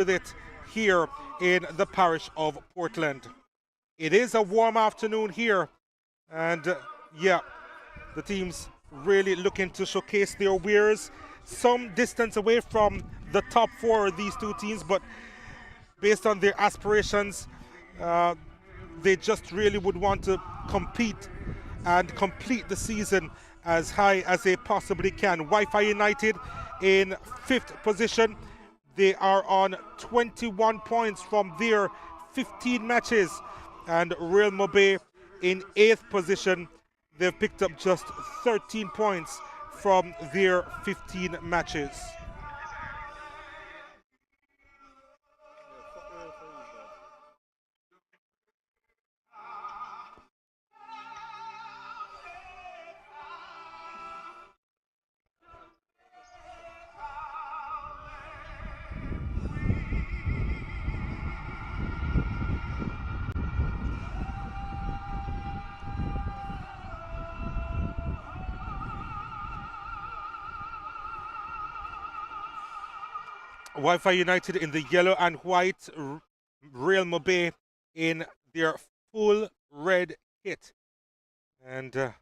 with it here in the parish of Portland. It is a warm afternoon here, and yeah, the teams really looking to showcase their wares. Some distance away from the top four of these two teams, but based on their aspirations, they just really would want to compete and complete the season as high as they possibly can. Wifi United in 5th position. They are on 21 points from their 15 matches. And Real Mobay in 8th position. They've picked up just 13 points from their 15 matches. Wifi United in the yellow and white, Real Mobay in their full red kit. And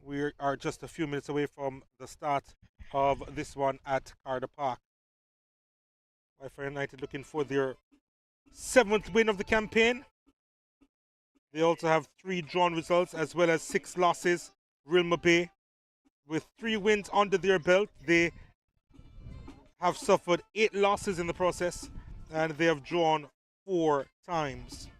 we are just a few minutes away from the start of this one at Carter Park. Wifi United looking for their 7th win of the campaign. They also have 3 drawn results as well as 6 losses. Real Mobay with 3 wins under their belt. They have suffered 8 losses in the process, and they have drawn 4 times.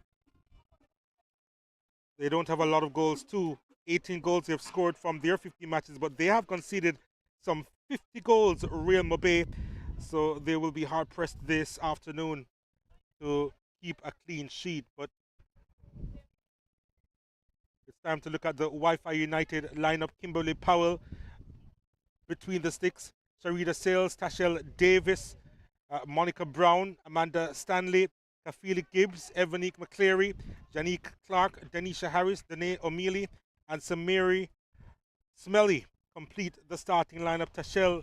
They don't have a lot of goals too. 18 goals they have scored from their 50 matches, but they have conceded some 50 goals, Real Mobay, so they will be hard pressed this afternoon to keep a clean sheet. But it's time to look at the Wifi United lineup. Kimberly Powell between the sticks, Sharita Sales, Tashel Davis, Monica Brown, Amanda Stanley, Kafili Gibbs, Evanique McCleary, Janique Clark, Denisha Harris, Danae O'Mealy, and Samiri Smelly complete the starting lineup. Tashel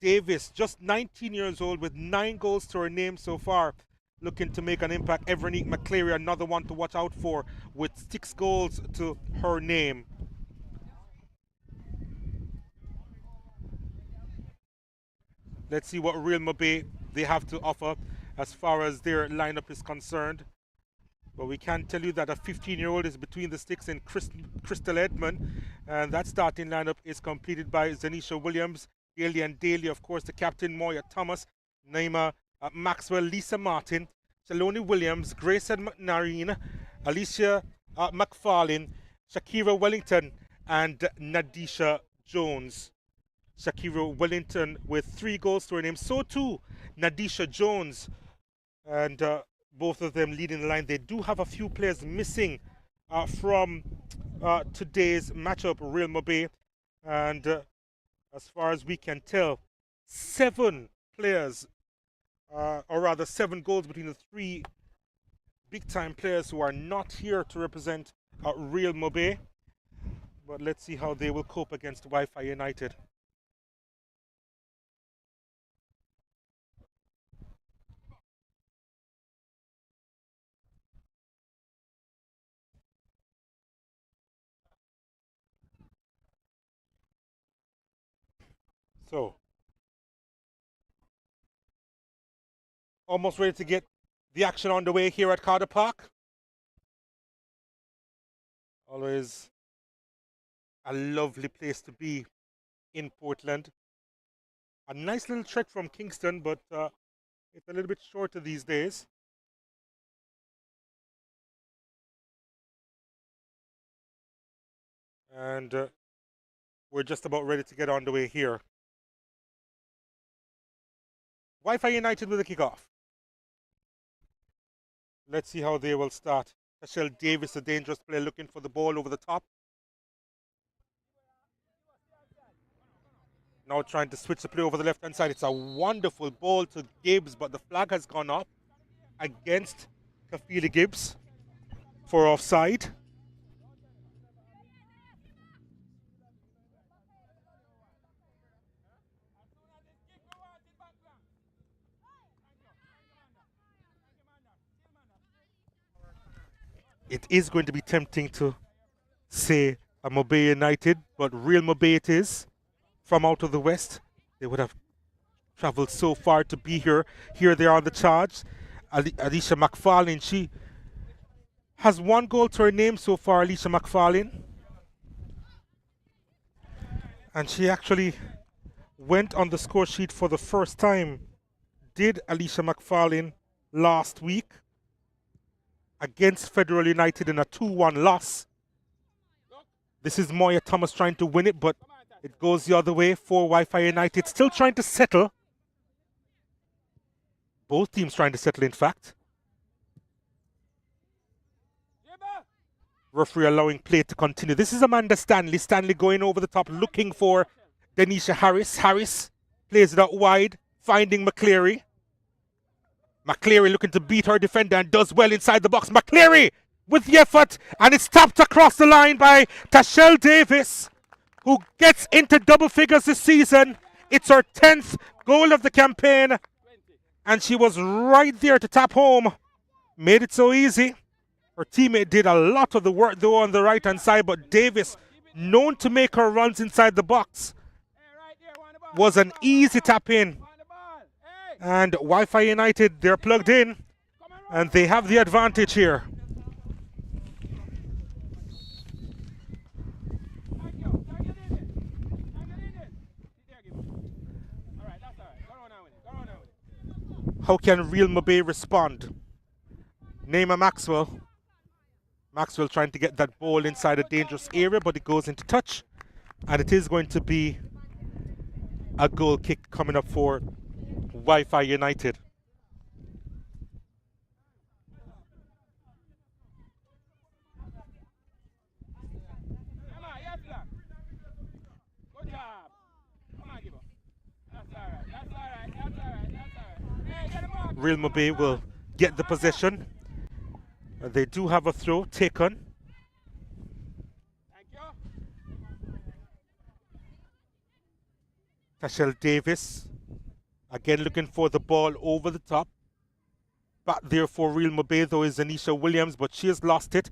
Davis, just 19 years old with 9 goals to her name so far, looking to make an impact. Evanique McCleary, another one to watch out for with 6 goals to her name. Let's see what Real Mobay they have to offer as far as their lineup is concerned. But we can tell you that a 15-year-old is between the sticks in Crystal Edmond. And that starting lineup is completed by Zanisha Williams, Alien Daly, of course, the captain, Moya Thomas, Naima Maxwell, Lisa Martin, Shaloni Williams, Grace McNarine, Alicia McFarlane, Shakira Wellington, and Nadisha Jones. Shakira Wellington with 3 goals to her name. So too, Nadisha Jones. And both of them leading the line. They do have a few players missing from today's matchup, Real Mobay. And as far as we can tell, 7 players, or rather 7 goals between the 3 big-time players who are not here to represent Real Mobay. But let's see how they will cope against Wifi United. So, almost ready to get the action on the way here at Carter Park. Always a lovely place to be in Portland. A nice little trek from Kingston, but it's a little bit shorter these days. And we're just about ready to get on the way here. Wifi United with a kickoff. Let's see how they will start. Tashel Davis, a dangerous player, looking for the ball over the top. Now trying to switch the play over the left-hand side. It's a wonderful ball to Gibbs, but the flag has gone up against Kafili Gibbs for offside. It is going to be tempting to say a Mobay United, but real Mobay it is from out of the West. They would have traveled so far to be here. Here they are on the charge. Alicia McFarlane, she has 1 goal to her name so far, Alicia McFarlane. And she actually went on the score sheet for the first time, did Alicia McFarlane, last week against Federal United in a 2-1 loss. This is Moya Thomas trying to win it, but it goes the other way for Wi-Fi United. Still trying to settle. Both teams trying to settle, in fact. Referee allowing play to continue. This is Amanda Stanley. Stanley going over the top, looking for Denisha Harris. Harris plays it out wide, finding McCleary. McCleary looking to beat her defender and does well inside the box. McCleary with the effort, and it's tapped across the line by Tashelle Davis, who gets into double figures this season. It's her 10th goal of the campaign, and she was right there to tap home. Made it so easy. Her teammate did a lot of the work though on the right hand side, but Davis, known to make her runs inside the box, was an easy tap in. And Wi-Fi United, they're plugged in and they have the advantage here. How can Real Mobay respond? Neymar Maxwell. Maxwell trying to get that ball inside a dangerous area, but it goes into touch. And it is going to be a goal kick coming up for Wi-Fi United. Real Mobay will get the possession. They do have a throw taken. Tashelle Davis again looking for the ball over the top. Back there for Real Mobay though is Anisha Williams, but she has lost it.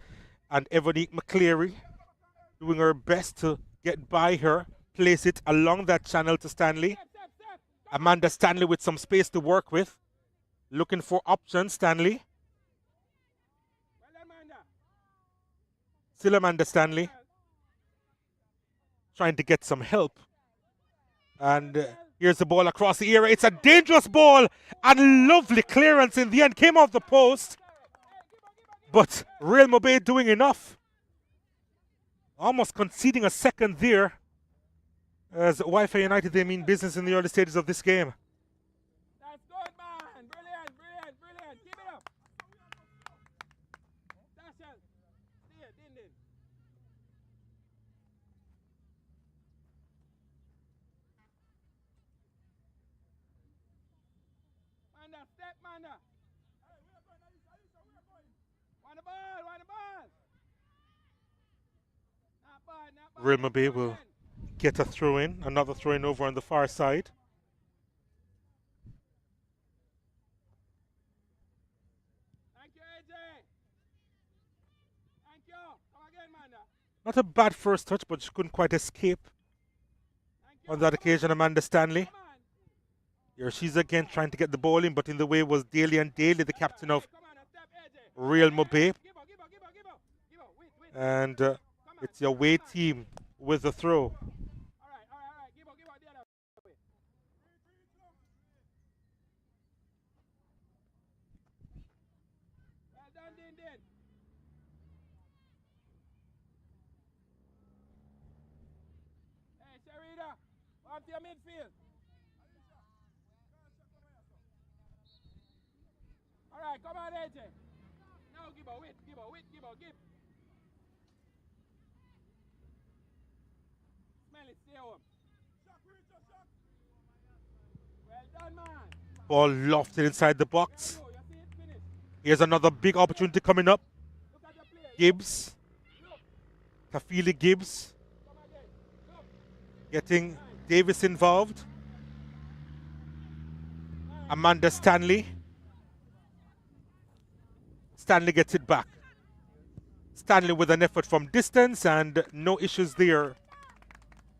And Evonique McCleary doing her best to get by her, place it along that channel to Stanley. Amanda Stanley with some space to work with. Looking for options, Stanley. Still Amanda Stanley trying to get some help. And here's the ball across the area. It's a dangerous ball and lovely clearance in the end. Came off the post. But Real Mobay doing enough. Almost conceding a second there. As Wi-Fi United, they mean business in the early stages of this game. That's good, man. Brilliant, brilliant, brilliant. Keep it up. Tashelle. Din. Manda, step, Manda. Want the ball. Not bad. Real Mobay will get a throw in, another throw in over on the far side. Thank you, AJ. Thank you. Come again, Manda. Not a bad first touch, but she couldn't quite escape on that occasion, Amanda Stanley. Here she's again trying to get the ball in, but in the way was Daly, and Daly, the captain of Real Mobay. And it's your away team with the throw. Up to your midfield. All right, come on, AJ. Now give. Smell it, stay home. Well done, man. Ball lofted inside the box. Here's another big opportunity coming up. Gibbs. Kafili Gibbs. Getting Davis involved. Amanda Stanley. Stanley gets it back. Stanley with an effort from distance, and no issues there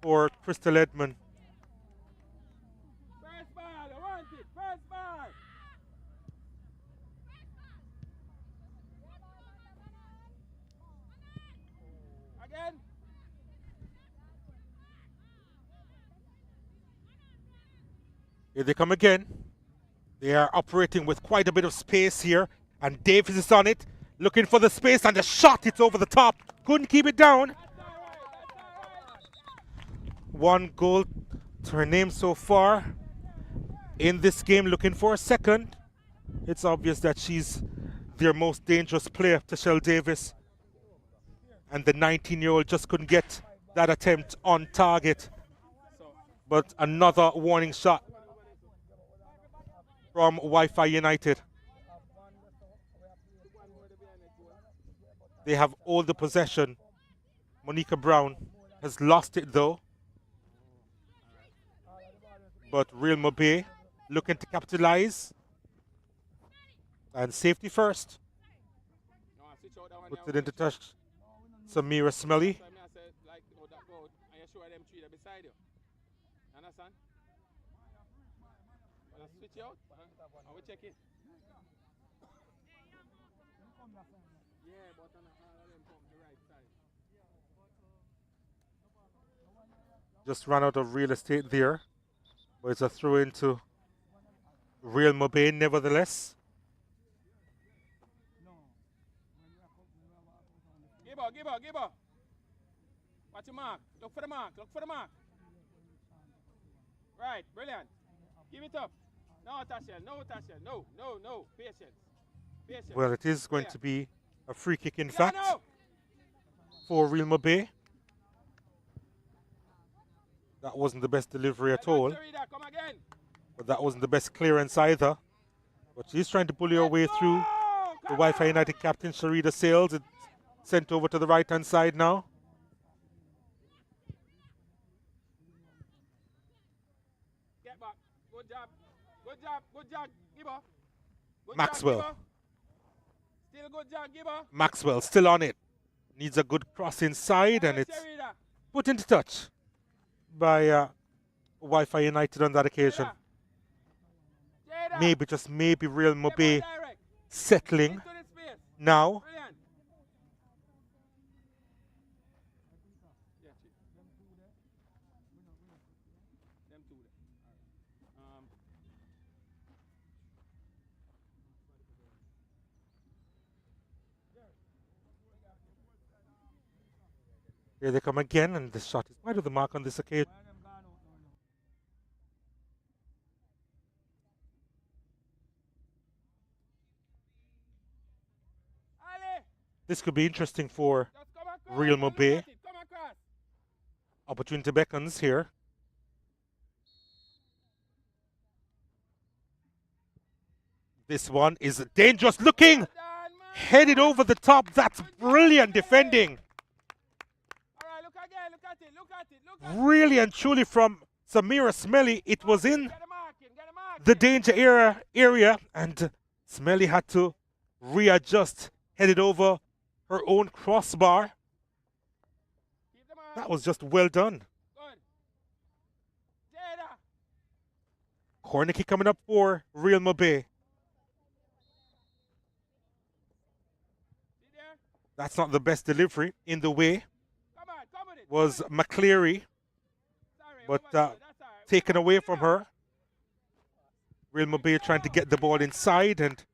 for Crystal Edmond. First ball, I want it. First ball. Again. Here they come again. They are operating with quite a bit of space here, and Davis is on it, looking for the space, and the shot, it's over the top. Couldn't keep it down. One goal to her name so far in this game, looking for a second. It's obvious that she's their most dangerous player, Tashelle Davis. And the 19-year-old just couldn't get that attempt on target. But another warning shot from Wi-Fi United. They have all the possession. Monica Brown has lost it though. But Real Mobay looking to capitalize. And safety first. Puts it into touch. Samira Smelly. Just ran out of real estate there. But it's a throw into Real Mobay nevertheless. Give her. Watch your mark. Look for the mark. Right, brilliant. Give it up. No, Tashelle. No. Patience. Well, it is going to be a free kick, in fact, for Real Mobay. That wasn't the best delivery at all. But that wasn't the best clearance either. But she's trying to bully her way through. The Wi-Fi United captain, Sharida Sales. It's sent over to the right-hand side now. Get back. Good job. Give her. Maxwell. Still good job, give her. Maxwell still on it. Needs a good cross inside, and it's put into touch by Wi-Fi United on that occasion. Maybe, just maybe, Real Mobay settling now. Here they come again, and the shot is wide of the mark on this occasion. This could be interesting for Real Mobay. Opportunity beckons here. This one is dangerous looking. Headed over the top. That's brilliant defending. Really and truly from Samira Smelly. It was in the danger area, and Smelly had to readjust, headed over her own crossbar. That was just well done. Corner kick coming up for Real Mobay. That's not the best delivery. In the way was McCleary, but taken away from her. Real Mobay trying to get the ball inside, and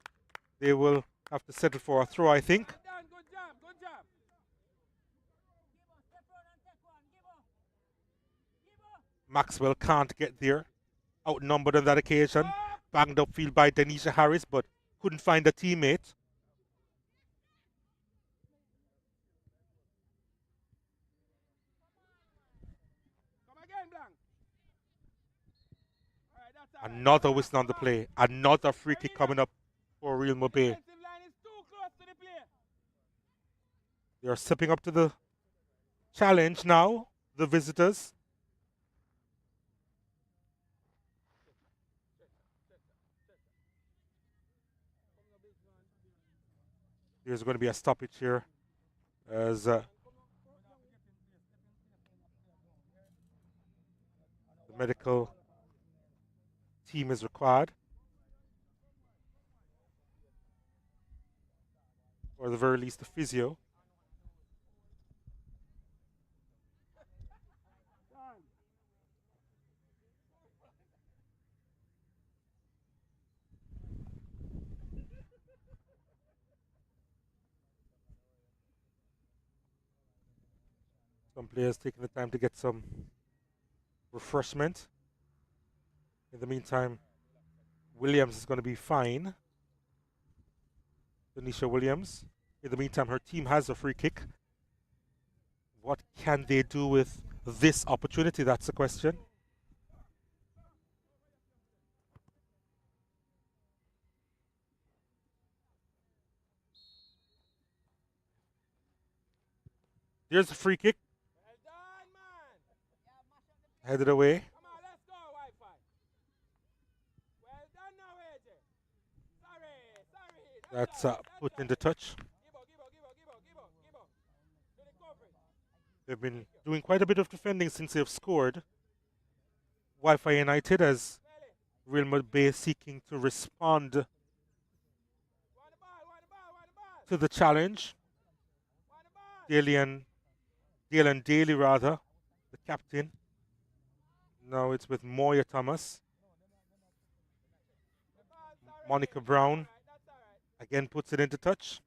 they will have to settle for a throw, I think. Maxwell can't get there. Outnumbered on that occasion. Banged upfield by Denisha Harris, but couldn't find a teammate. Another whistle on the play. Another free kick coming up for Real Mobay. They are stepping up to the challenge now, the visitors. There's going to be a stoppage here as the medical team is required, or at the very least the physio. Some players taking the time to get some refreshment. In the meantime, Williams is going to be fine. Tanisha Williams. In the meantime, her team has a free kick. What can they do with this opportunity? That's the question. There's a free kick. Well done, man. Headed away. Come on, let's go, Wi-Fi. Well done now, AJ. Sorry. That's put into touch. Give up. Do the coverage. They've been doing quite a bit of defending since they've scored. Wi-Fi United as Real Mobay seeking to respond Want the ball. to the challenge. Want the ball. Dale and Daly rather, the captain. Now it's with Moya Thomas. Monica Brown That's all right. again puts it into touch.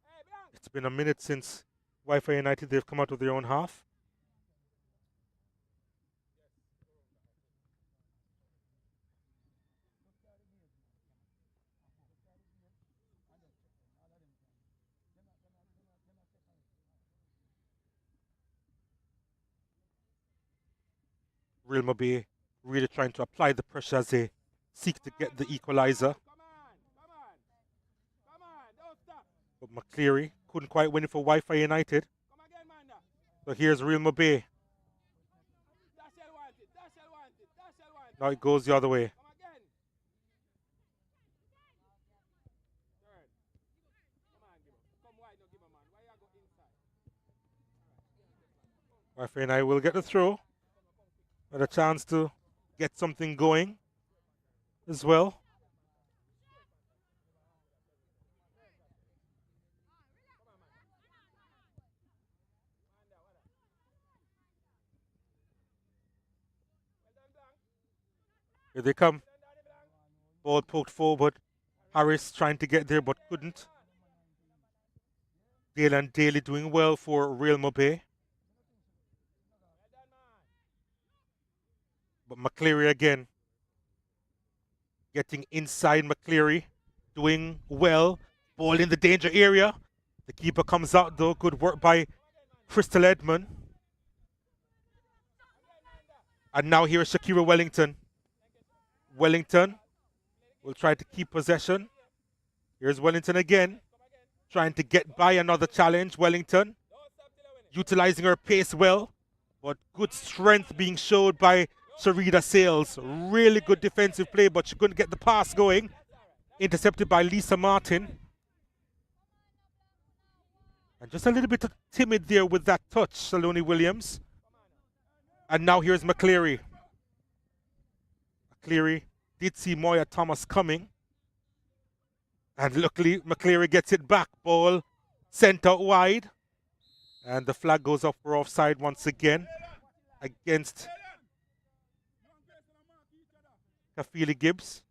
Hey, Bianca. It's been a minute since Wi-Fi United, they've come out of their own half. Real Mobay really trying to apply the pressure as they seek to get the equalizer. Come on. Don't stop. But McCleary couldn't quite win it for Wi-Fi United. Come again, Manda. So here's Real Mobay. That's want it. Now it goes the other way. Come again. Third. Come on, give him. Come wide, no give him, man. Why you go inside? Wi-Fi United will get the throw. But a chance to get something going as well. Here they come. Ball poked forward. Harris trying to get there but couldn't. Dale and Daly doing well for Real Mobay. But McCleary again. Getting inside McCleary. Doing well. Ball in the danger area. The keeper comes out though. Good work by Crystal Edmond. And now here is Shakira Wellington. Wellington will try to keep possession. Here's Wellington again. Trying to get by another challenge. Wellington utilizing her pace well. But good strength being showed by Sharida Sales. Really good defensive play, but she couldn't get the pass going. Intercepted by Lisa Martin. And just a little bit timid there with that touch, Saloni Williams. And now here's McCleary. McCleary did see Moya Thomas coming. And luckily, McCleary gets it back. Ball sent out wide. And the flag goes up for offside once again against Kafili Gibbs.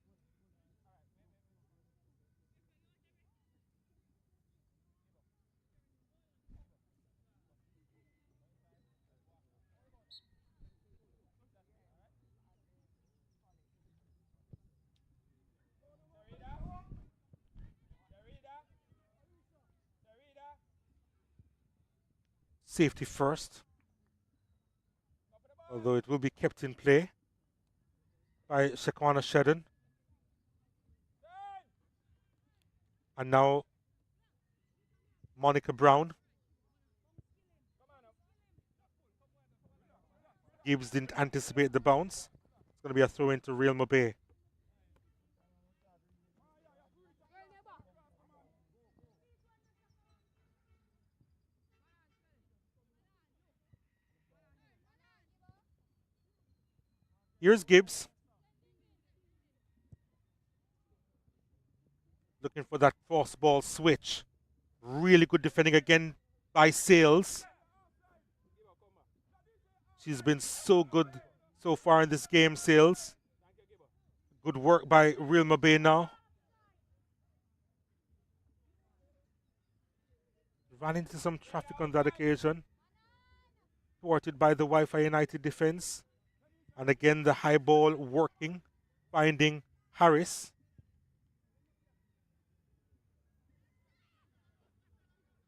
Safety first, although it will be kept in play by Shaquana Shedden. And now Monica Brown. Gibbs didn't anticipate the bounce. It's going to be a throw into Real Mobay. Here's Gibbs. Looking for that cross ball switch. Really good defending again by Sales. She's been so good so far in this game, Sales. Good work by Real Mobay now. Ran into some traffic on that occasion. Thwarted by the Wi-Fi United defense. And again, the high ball working, finding Harris.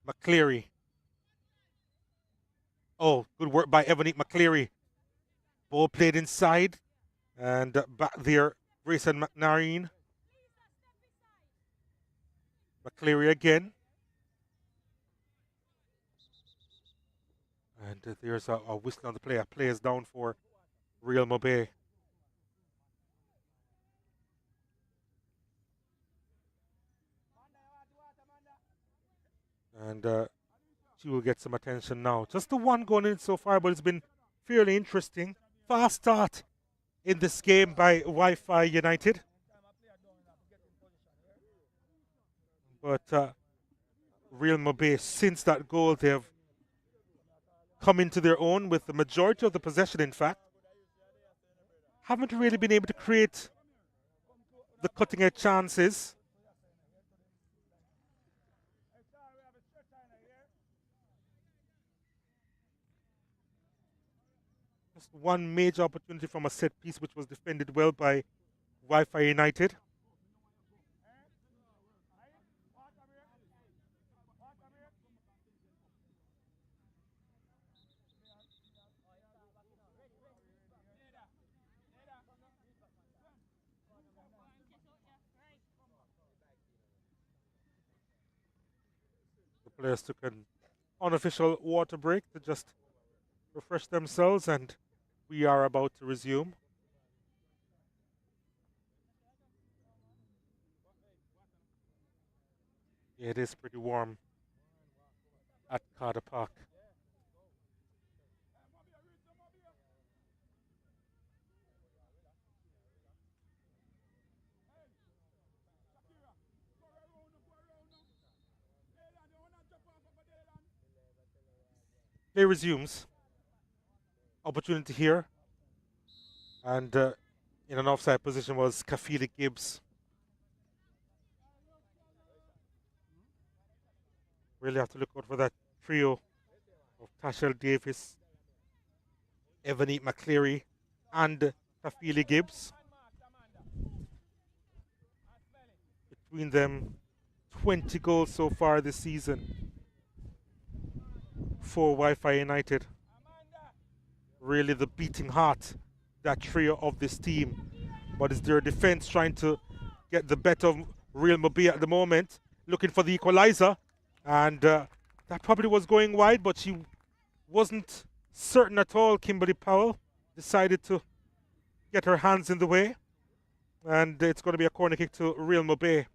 McCleary. Oh, good work by Ebony McCleary. Ball played inside. And back there, Grayson McNareen. McCleary again. And there's a whistle on the player. Players down for Real Mobay. And she will get some attention now. Just the one going in so far, but it's been fairly interesting. Fast start in this game by Wi-Fi United. But Real Mobay, since that goal, they've come into their own with the majority of the possession, in fact. Haven't really been able to create the cutting-edge chances. Just one major opportunity from a set piece, which was defended well by Wi-Fi United. The players took an unofficial water break to just refresh themselves, and we are about to resume. Yeah, it is pretty warm at Carter Park. Play resumes. Opportunity here. And in an offside position was Kafili Gibbs. Really have to look out for that trio of Tashel Davis, Ebony McCleary, and Kafili Gibbs. Between them, 20 goals so far this season for Wi-Fi United. Really the beating heart, that trio of this team. But it's their defense trying to get the better of Real Mobay at the moment, looking for the equalizer. And that probably was going wide, but she wasn't certain at all. Kimberly Powell decided to get her hands in the way. And it's going to be a corner kick to Real Mobay.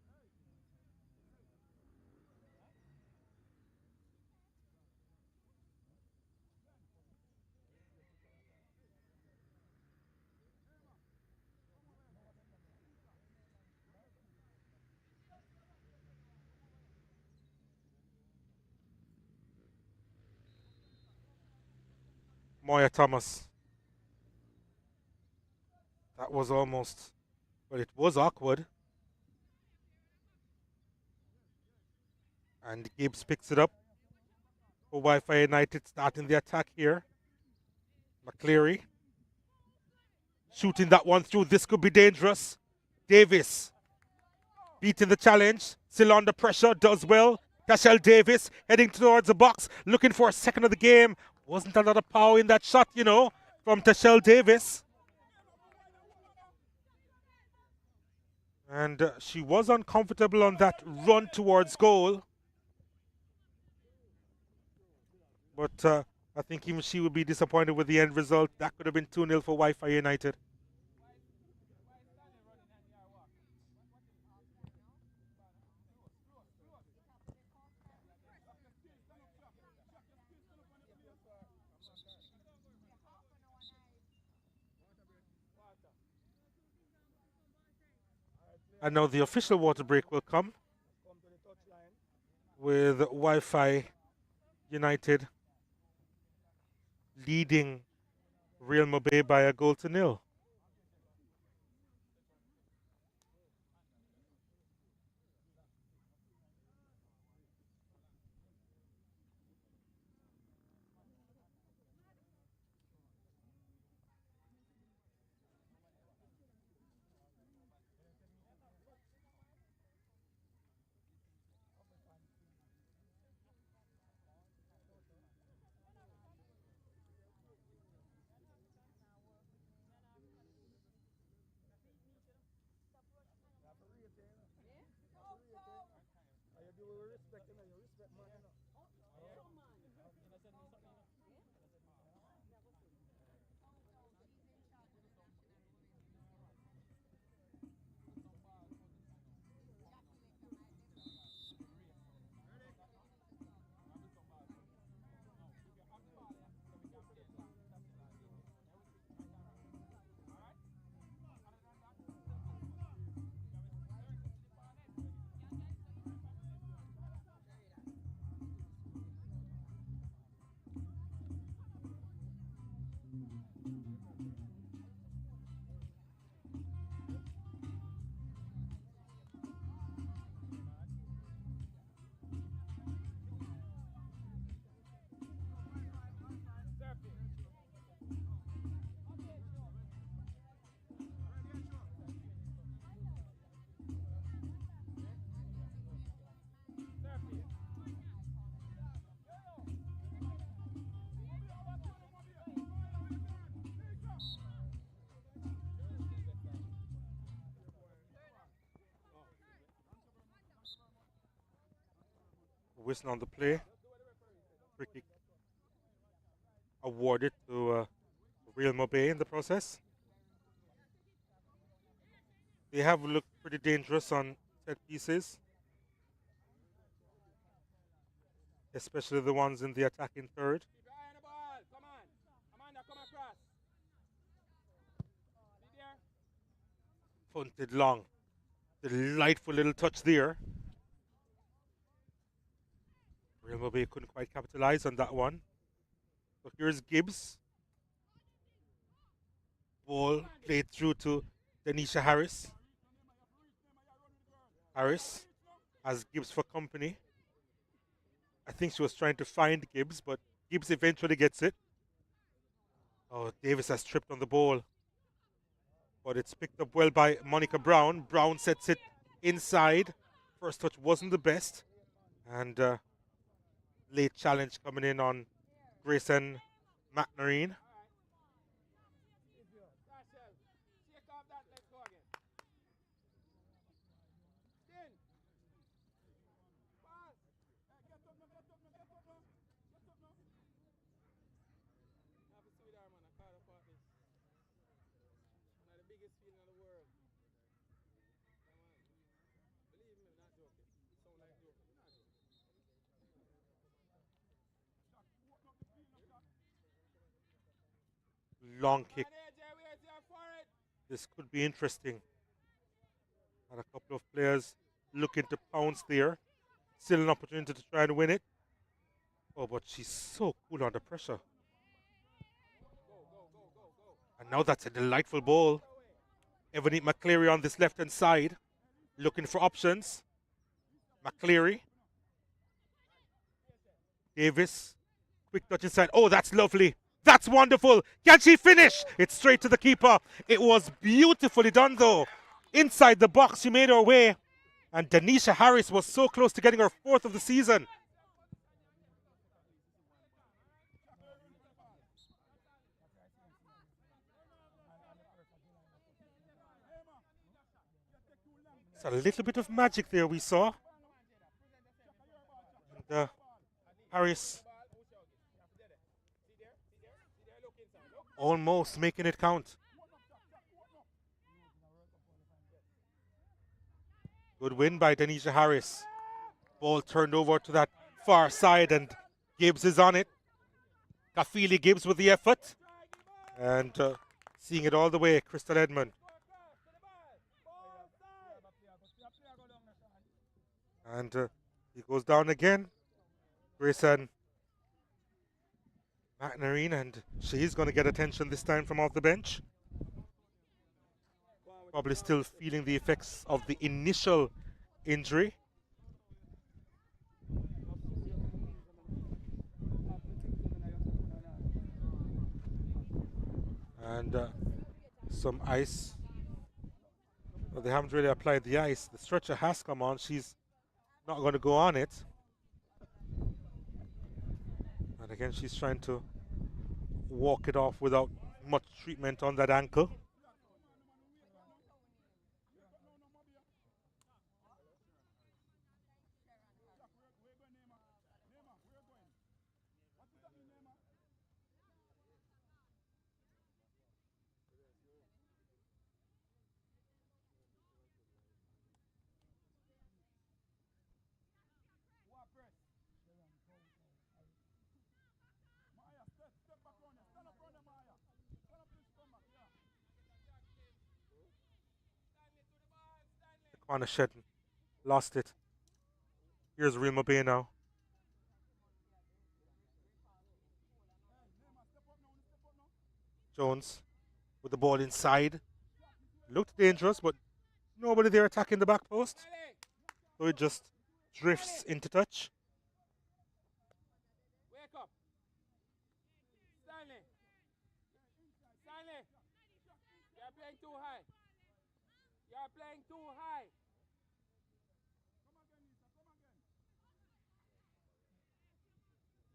Moya Thomas. That was almost, well, it was awkward. And Gibbs picks it up for Wi-Fi United, starting the attack here. McCleary shooting that one through. This could be dangerous. Davis beating the challenge. Still under pressure. Does well. Tashel Davis heading towards the box. Looking for a second of the game. Wasn't a lot of power in that shot, you know, from Tashel Davis. And she was uncomfortable on that run towards goal. But I think even she would be disappointed with the end result. That could have been 2-0 for Wi-Fi United. And now the official water break will come with Wi-Fi United leading Real Mobay by a 1-0. Whistle on the play. Free kick awarded to Real Mobay in the process. They have looked pretty dangerous on set pieces, especially the ones in the attacking third. Punted long. Delightful little touch there. Real Mobay couldn't quite capitalize on that one. So here's Gibbs. Ball played through to Denisha Harris. Harris has Gibbs for company. I think she was trying to find Gibbs, but Gibbs eventually gets it. Oh, Davis has tripped on the ball. But it's picked up well by Monica Brown. Brown sets it inside. First touch wasn't the best. And late challenge coming in on Grayson McNarine. Long kick. This could be interesting. And a couple of players looking to pounce there. Still an opportunity to try and win it. Oh, but she's so cool under pressure. And now that's a delightful ball. Ebony McCleary on this left-hand side. Looking for options. McCleary. Davis. Quick touch inside. Oh, that's lovely. That's wonderful. Can she finish? It's straight to the keeper. It was beautifully done, though. Inside the box, she made her way. And Denisha Harris was so close to getting her 4th of the season. It's a little bit of magic there we saw. And Harris almost making it count. Good win by Denisha Harris. Ball turned over to that far side and Gibbs is on it. Kafili Gibbs with the effort. And seeing it all the way, Crystal Edmond. And he goes down again. Grayson McNarine, and she's going to get attention this time from off the bench. Probably still feeling the effects of the initial injury. And some ice. Well, they haven't really applied the ice. The stretcher has come on. She's not going to go on it. And again, she's trying to walk it off without much treatment on that ankle. Corner Shetton lost it. Here's Real Mobay now. Jones with the ball inside. Looked dangerous, but nobody there attacking the back post. So it just drifts into touch. Wake up. Stanley. Stanley. You're playing too high. You're playing too high.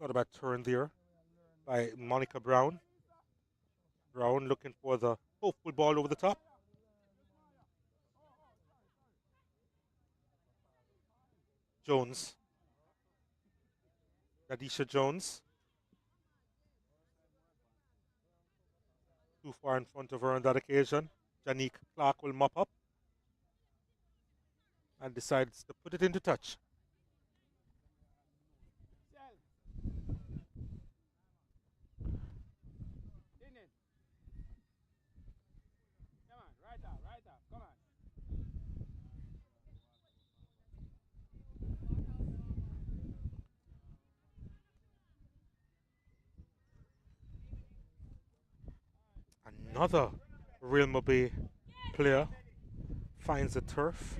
Not a bad turn there by Monica Brown. Brown looking for the hopeful ball over the top. Jones. Nadisha Jones. Too far in front of her on that occasion. Janique Clark will mop up and decides to put it into touch. Another Real Mobay player finds the turf.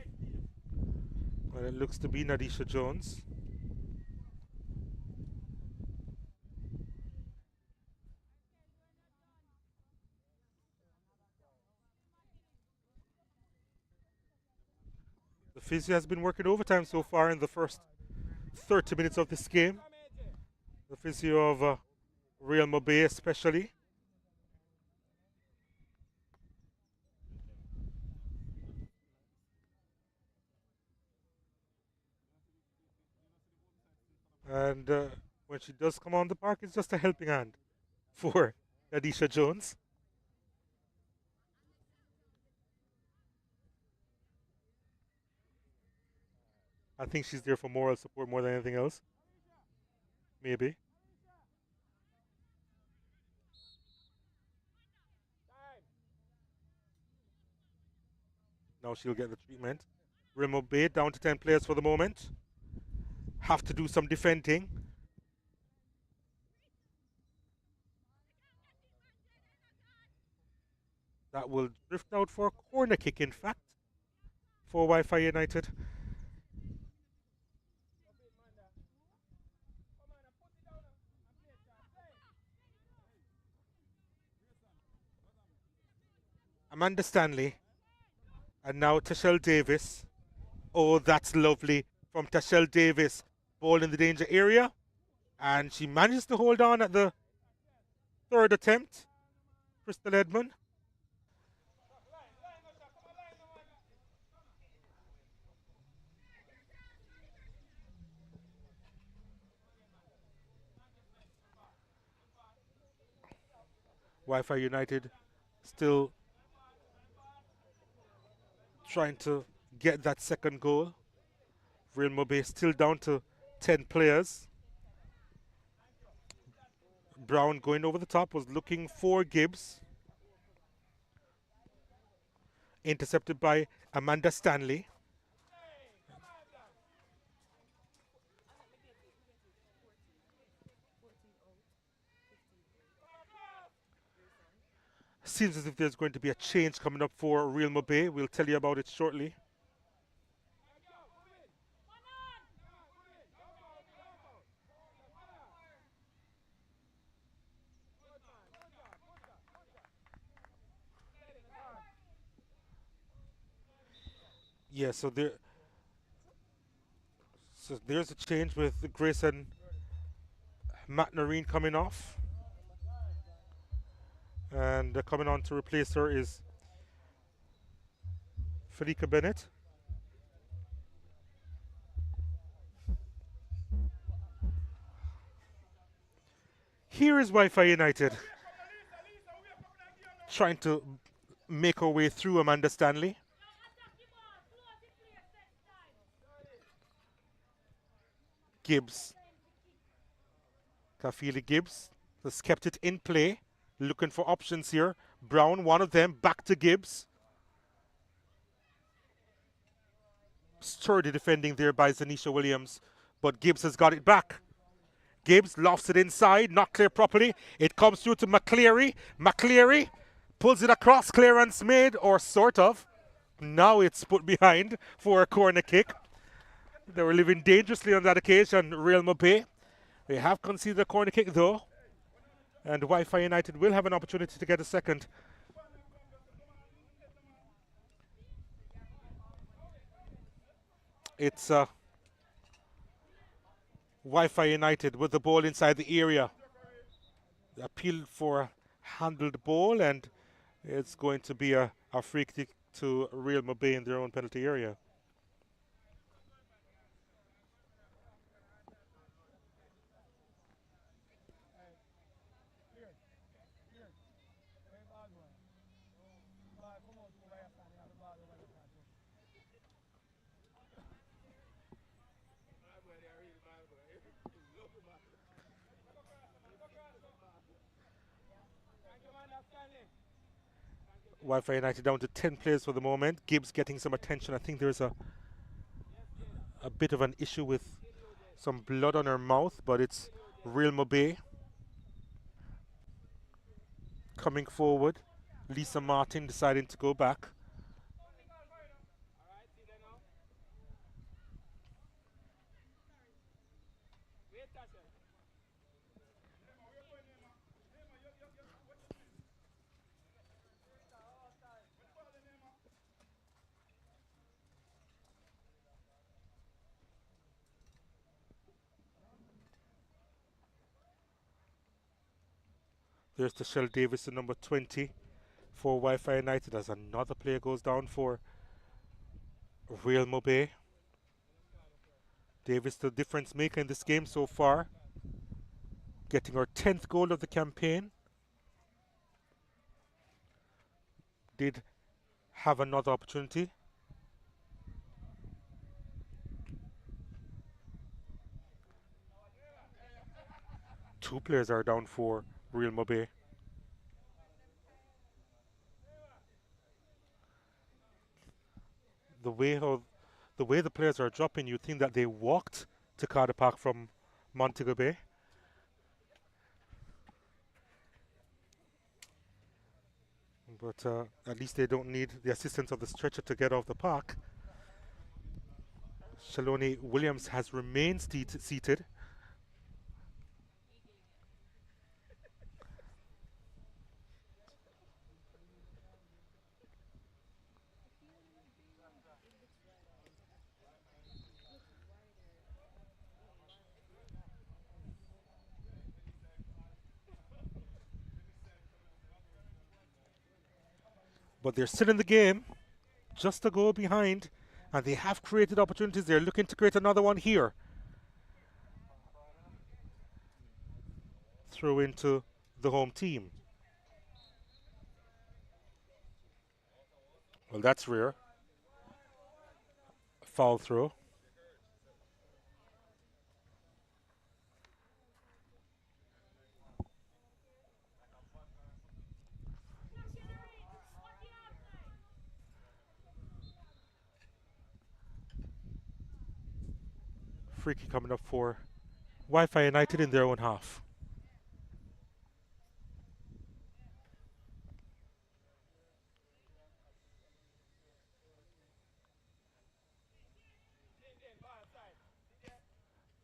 Well, it looks to be Nadisha Jones. The physio has been working overtime so far in the first 30 minutes of this game. The physio of Real Mobay especially. And when she does come on the park, it's just a helping hand for Nadisha Jones. I think she's there for moral support more than anything else. Maybe. Now she'll get the treatment. Real Mobay down to 10 players for the moment. Have to do some defending. That will drift out for a corner kick, in fact, for Wi-Fi United. Amanda Stanley. And now Tashelle Davis. Oh, that's lovely from Tashelle Davis. Ball in the danger area. And she manages to hold on at the third attempt. Crystal Edmond. Wi-Fi United still trying to get that second goal. Real Mobay still down to 10 players. Brown going over the top was looking for Gibbs. Intercepted by Amanda Stanley. Seems as if there's going to be a change coming up for Real Mobay. We'll tell you about it shortly. Yeah, so there's a change with Grayson Matt Nareen coming off. And coming on to replace her is Felica Bennett. Here is Wi-Fi United trying to make her way through Amanda Stanley. Gibbs. Kafili Gibbs has kept it in play. Looking for options here. Brown, one of them, back to Gibbs. Sturdy defending there by Zanisha Williams, but Gibbs has got it back. Gibbs lofts it inside, not clear properly. It comes through to McCleary. McCleary pulls it across, clearance made, or sort of. Now it's put behind for a corner kick. They were living dangerously on that occasion, Real Mobay. They have conceded a corner kick though, and Wi-Fi United will have an opportunity to get a second. It's Wi-Fi United with the ball inside the area. The appeal for a handled ball, and it's going to be a free kick to Real Mobay in their own penalty area. Wi-Fi United down to 10 players for the moment. Gibbs getting some attention. I think there's a bit of an issue with some blood on her mouth, but it's Real Mobay coming forward. Lisa Martin deciding to go back. There's Tashelle Davis, the number 20 for Wi-Fi United, as another player goes down for Real Mobay. Davis, the difference maker in this game so far, getting her 10th goal of the campaign. Did have another opportunity. Two players are down for Real Mobay. The way the players are dropping, you think that they walked to Carter Park from Montego Bay. But at least they don't need the assistance of the stretcher to get off the park. Shaloni Williams has remained seated. But they're still in the game, just a goal behind, and they have created opportunities. They're looking to create another one here. Throw into the home team. Well, that's rare. Foul throw. Free kick coming up for Wi-Fi United in their own half.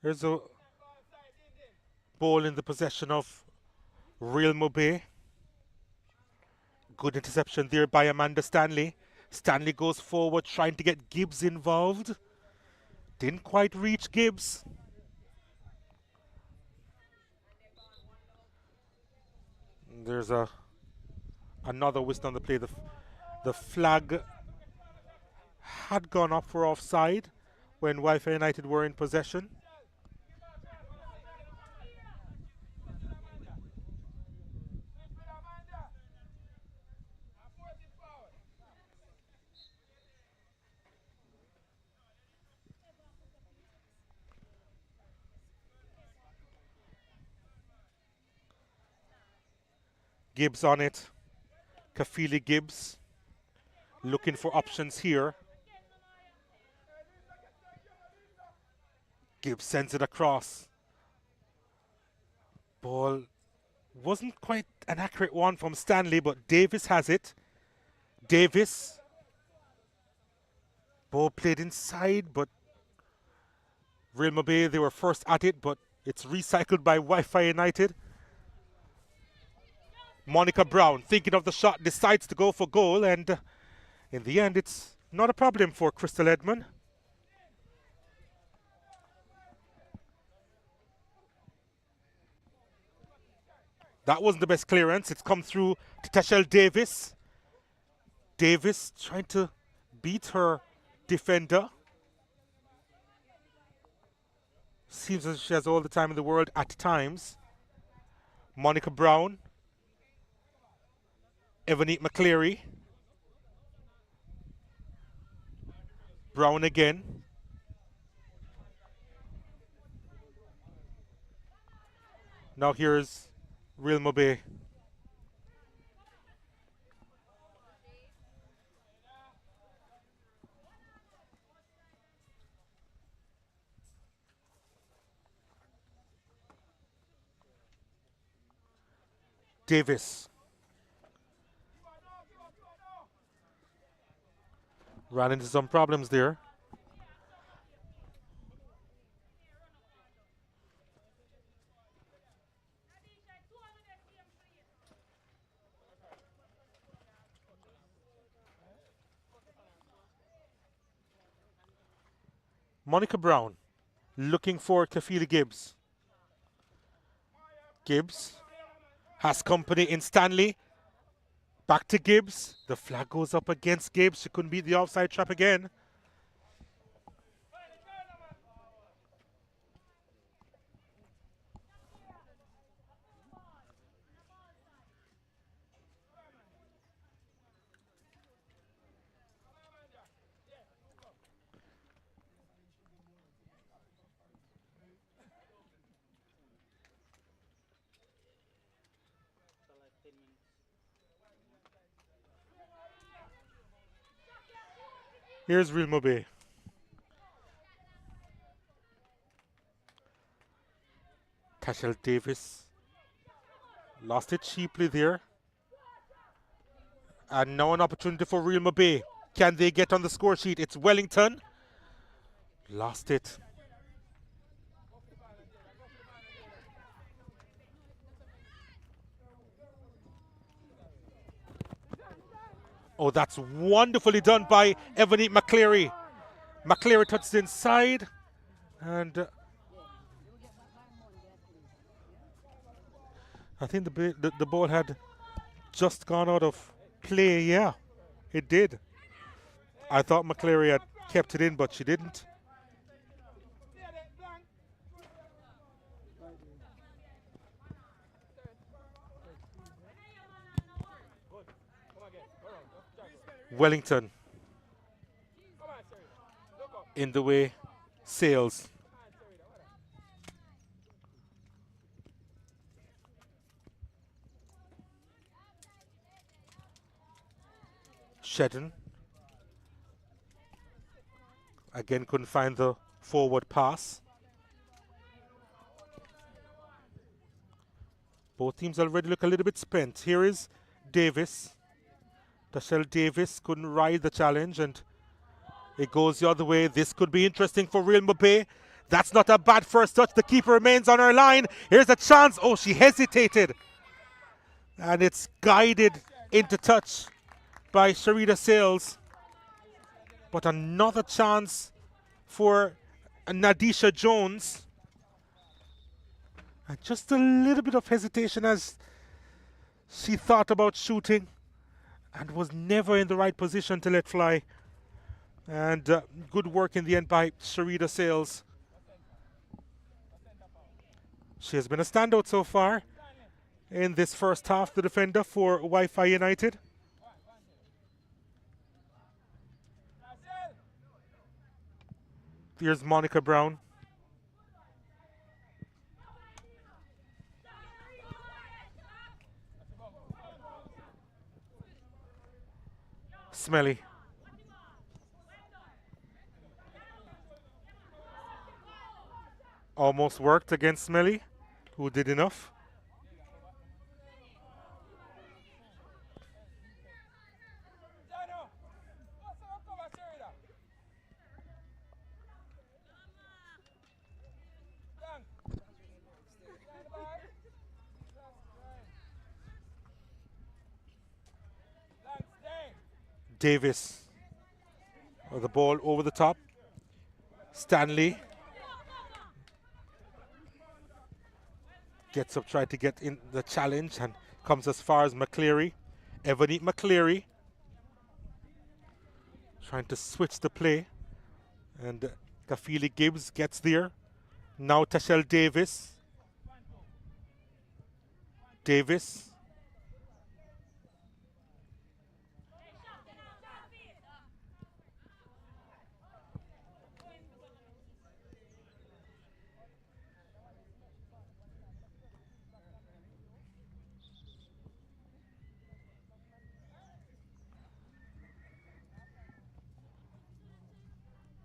There's a ball in the possession of Real Mobay. Good interception there by Amanda Stanley. Stanley goes forward trying to get Gibbs involved. Didn't quite reach Gibbs. There's another whistle on the play. The flag had gone up for offside when Wifi United were in possession. Gibbs on it. Kafili Gibbs looking for options here. Gibbs sends it across. Ball wasn't quite an accurate one from Stanley, but Davis has it. Davis. Ball played inside, but Real Mobay, they were first at it, but it's recycled by Wi-Fi United. Monica Brown, thinking of the shot, decides to go for goal, and in the end, it's not a problem for Crystal Edmond. That wasn't the best clearance. It's come through to Tashel Davis. Davis trying to beat her defender. Seems as if she has all the time in the world at times. Monica Brown. Evanique McCleary. Brown again. Now here's Real Mobay. Davis. Ran into some problems there. Monica Brown looking for Kafili Gibbs. Gibbs has company in Stanley. Back to Gibbs. The flag goes up against Gibbs. She couldn't beat the offside trap again. Here's Real Mobay. Tashel Davis lost it cheaply there. And now an opportunity for Real Mobay. Can they get on the score sheet? It's Wellington. Lost it. Oh, that's wonderfully done by Evanique McCleary. McCleary touched inside, and I think the ball had just gone out of play. Yeah, it did. I thought McCleary had kept it in, but she didn't. Wellington in the way, Sales. Shedden. Again, couldn't find the forward pass. Both teams already look a little bit spent. Here is Davis. Tashel Davis couldn't ride the challenge, and it goes the other way. This could be interesting for Real Mobay. That's not a bad first touch. The keeper remains on her line. Here's a chance. Oh, she hesitated. And it's guided into touch by Sharita Sales. But another chance for Nadisha Jones. And just a little bit of hesitation as she thought about shooting and was never in the right position to let fly. And good work in the end by Sharita Sales. She has been a standout so far in this first half, the defender for Wi-Fi United. Here's Monica Brown. Smelly. Almost worked against Smelly, who did enough. Davis. The ball over the top. Stanley. Gets up, tried to get in the challenge and comes as far as McCleary. Ebony McCleary. Trying to switch the play. And Kafili Gibbs gets there. Now Tashel Davis. Davis.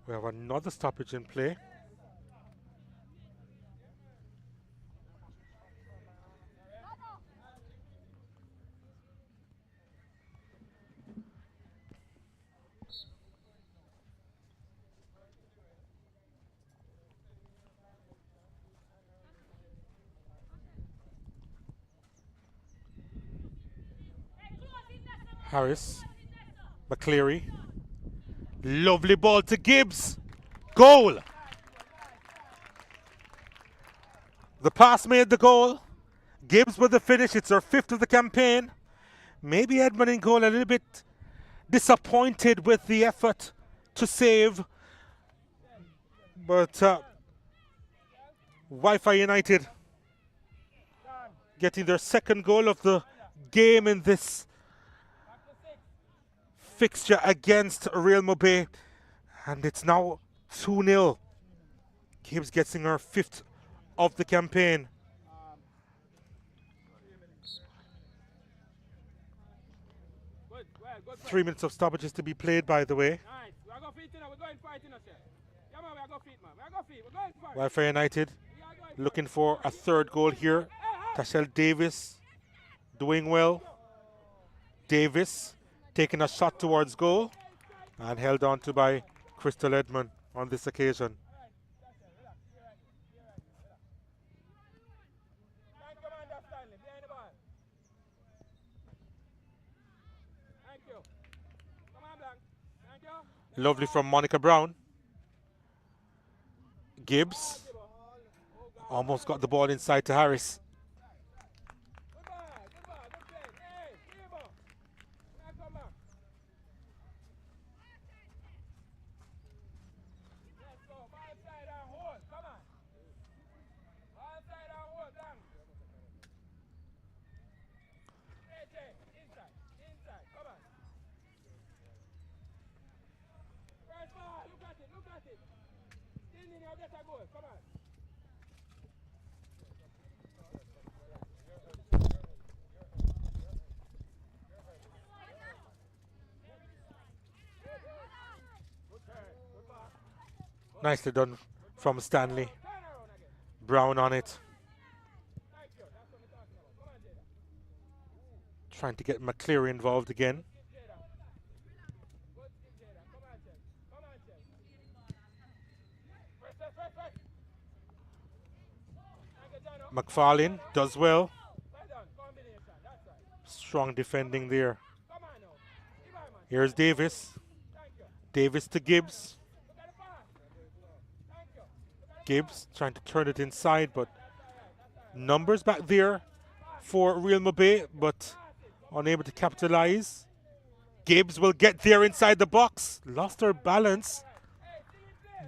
We have another stoppage in play. Harris, McCleary. Lovely ball to Gibbs. Goal. The pass made the goal. Gibbs with the finish. It's her 5th of the campaign. Maybe Edmund in goal a little bit disappointed with the effort to save. But Wi-Fi United getting their 2nd goal of the game in this fixture against Real Mobay, and it's now 2-0. Gibbs getting her 5th of the campaign. Good 3 minutes of stoppages to be played, by the way. Nice. We're going fighting us here. Yeah, man, we're going feet, man. We're going feet. We're going fight. Wi-Fi United looking for a 3rd goal here. Tashel Davis doing well. Davis taking a shot towards goal and held on to by Crystal Edmond on this occasion. Lovely from Monica Brown. Gibbs almost got the ball inside to Harris. Nicely done from Stanley. Brown on it. Trying to get McCleary involved again. McFarlane does well. Well done. Combination. That's right. Strong defending there. Come on now. Give her, man. Here's Davis. Thank you. Davis to Gibbs. Look at the pass. Thank you. Gibbs trying to turn it inside, but numbers back there for Real Mobay, but unable to capitalize. Gibbs will get there inside the box. Lost her balance,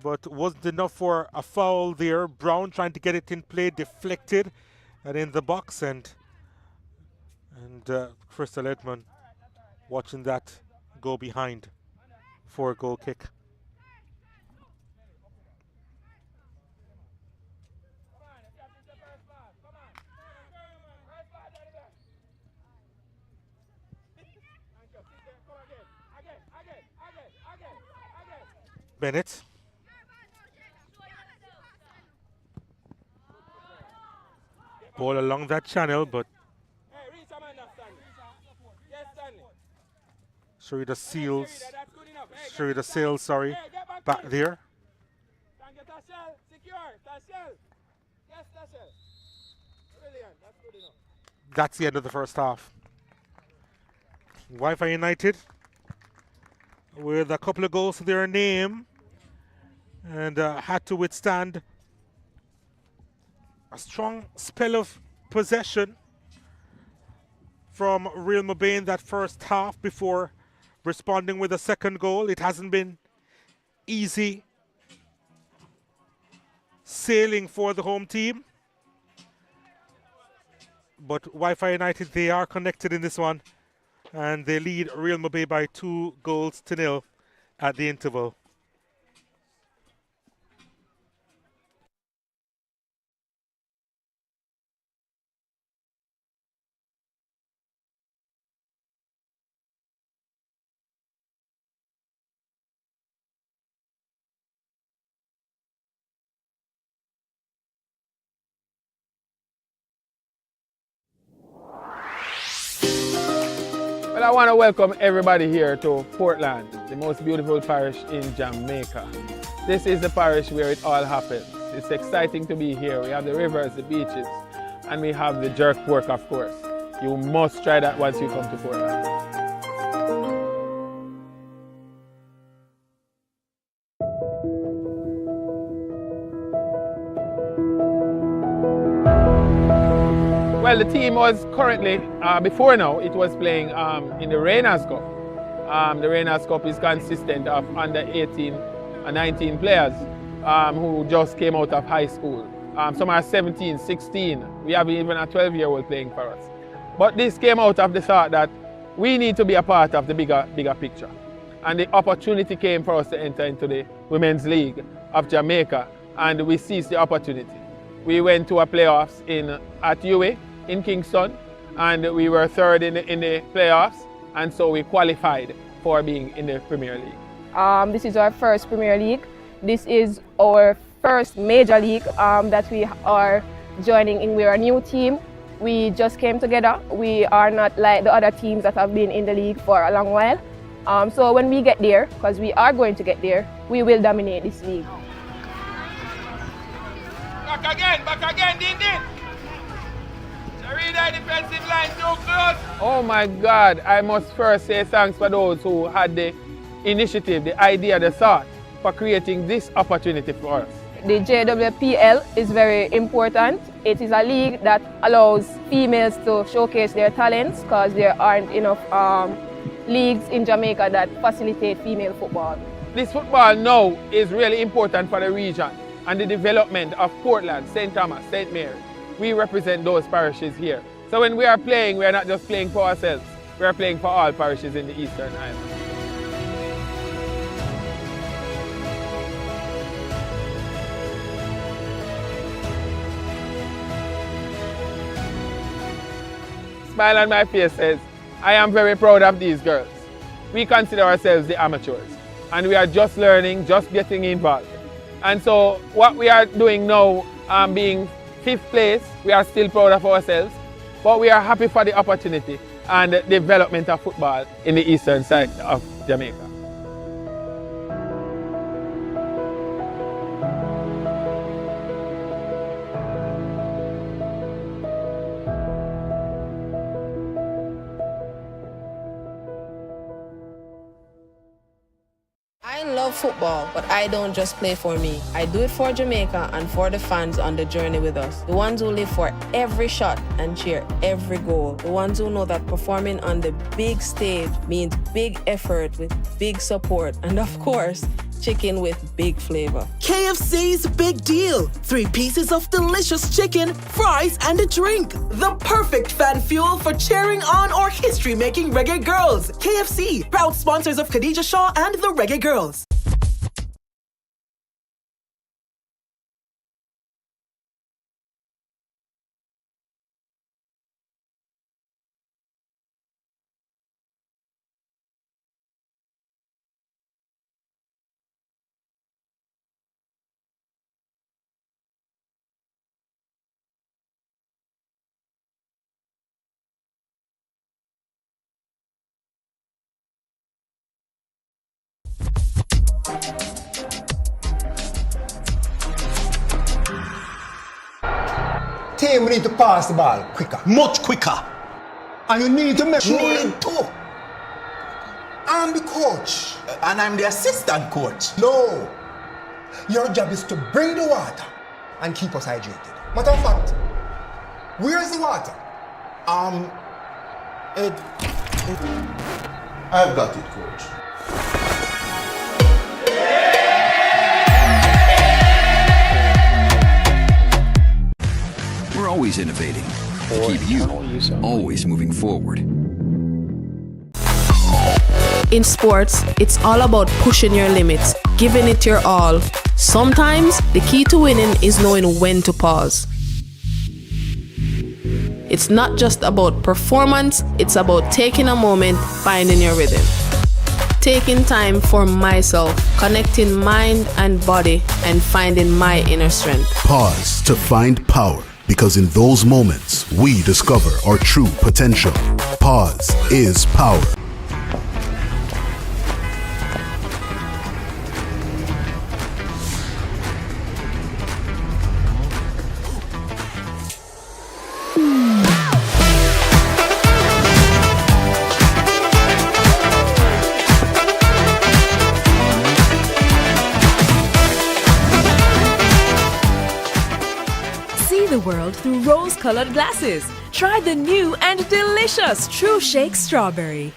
but wasn't enough for a foul there. Brown trying to get it in play, deflected, and in the box, and Crystal Edmond watching that go behind for a goal kick. Bennett. Ball along that channel, but Sharida Seals, Sharida Sales, sorry, back there. That's the end of the first half. Wi-Fi United with a couple of goals to their name and had to withstand a strong spell of possession from Real Mobay in that first half before responding with a second goal. It hasn't been easy sailing for the home team, but Wi-Fi United, they are connected in this one, and they lead Real Mobay by 2-0 at the interval. Well, I want to welcome everybody here to Portland, the most beautiful parish in Jamaica. This is the parish where it all happens. It's exciting to be here. We have the rivers, the beaches, and we have the jerk pork, of course. You must try that once you come to Portland. Well, the team was currently, before now, it was playing in the Reynolds Cup. The Reynolds Cup is consistent of under 18 and 19 players who just came out of high school. Some are 17, 16. We have even a 12-year-old playing for us. But this came out of the thought that we need to be a part of the bigger picture. And the opportunity came for us to enter into the Women's League of Jamaica, and we seized the opportunity. We went to a playoffs at UA in Kingston, and we were third in the playoffs, and so we qualified for being in the Premier League. This is our first Premier League. This is our first major league that we are joining in. We're a new team. We just came together. We are not like the other teams that have been in the league for a long while. So when we get there, because we are going to get there, we will dominate this league. Back again, Din Din. Sharida, defensive line too close. Oh my God, I must first say thanks for those who had the initiative, the idea, the thought for creating this opportunity for us. The JWPL is very important. It is a league that allows females to showcase their talents because there aren't enough leagues in Jamaica that facilitate female football. This football now is really important for the region and the development of Portland, St. Thomas, St. Mary. We represent those parishes here. So when we are playing, we are not just playing for ourselves, we are playing for all parishes in the Eastern Islands. Smile on my face says, I am very proud of these girls. We consider ourselves the amateurs, and we are just learning, just getting involved. And so what we are doing now, being 5th place, we are still proud of ourselves, but we are happy for the opportunity and the development of football in the eastern side of Jamaica. love football, but I don't just play for me. I do it for Jamaica and for the fans on the journey with us. The ones who live for every shot and cheer every goal. The ones who know that performing on the big stage means big effort with big support. And of course, chicken with big flavor. KFC's Big Deal. 3 pieces of delicious chicken, fries, and a drink. The perfect fan fuel for cheering on or history-making reggae girls. KFC, proud sponsors of Khadija Shaw and the Reggae Girls. Team, we need to pass the ball quicker. Much quicker. And you need to make sure. Need to. I'm the coach. And I'm the assistant coach. No. Your job is to bring the water and keep us hydrated. Matter of fact, where's the water? I've got it, coach. We're always innovating to keep you always moving forward. In sports, it's all about pushing your limits, giving it your all. Sometimes, the key to winning is knowing when to pause. It's not just about performance, it's about taking a moment, finding your rhythm. Taking time for myself, connecting mind and body, and finding my inner strength. Pause to find power, because in those moments, we discover our true potential. Pause is power. The world through rose-colored glasses. Try the new and delicious True Shake Strawberry.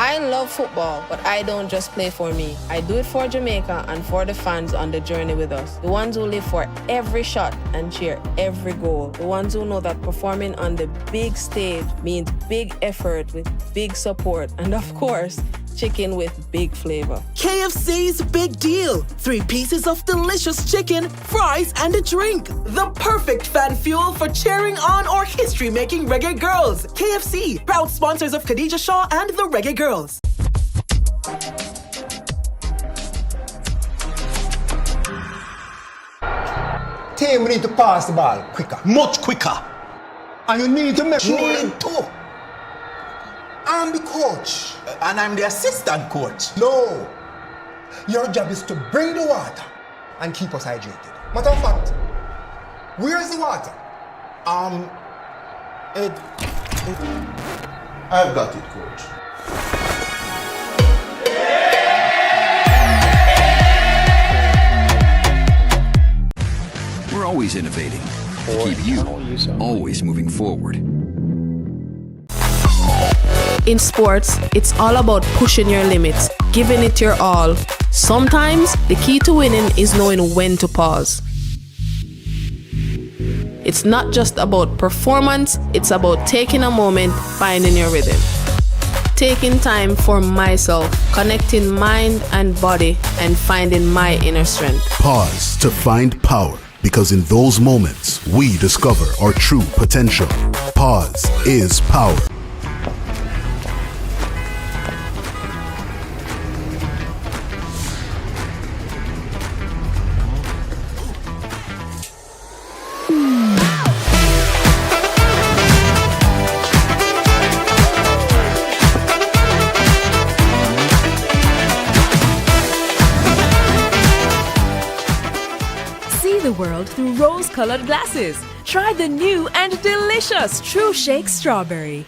I love football, but I don't just play for me. I do it for Jamaica and for the fans on the journey with us. The ones who live for every shot and cheer every goal. The ones who know that performing on the big stage means big effort with big support. And of course, chicken with big flavor. KFC's Big Deal. 3 pieces of delicious chicken, fries, and a drink. The perfect fan fuel for cheering on or history-making reggae girls. KFC, proud sponsors of Khadija Shaw and the Reggae Girls. Team, we need to pass the ball quicker. Much quicker. And you need to make sure. Need to. I'm the coach. And I'm the assistant coach. No. Your job is to bring the water and keep us hydrated. Matter of fact, Where's the water? I've got it, coach. We're always innovating to keep you always moving forward. In sports, it's all about pushing your limits, giving it your all. Sometimes, the key to winning is knowing when to pause. It's not just about performance, it's about taking a moment, finding your rhythm. Taking time for myself, connecting mind and body, and finding my inner strength. Pause to find power, because in those moments, we discover our true potential. Pause is power. See the world through rose-colored glasses. Try the new and delicious True Shake Strawberry.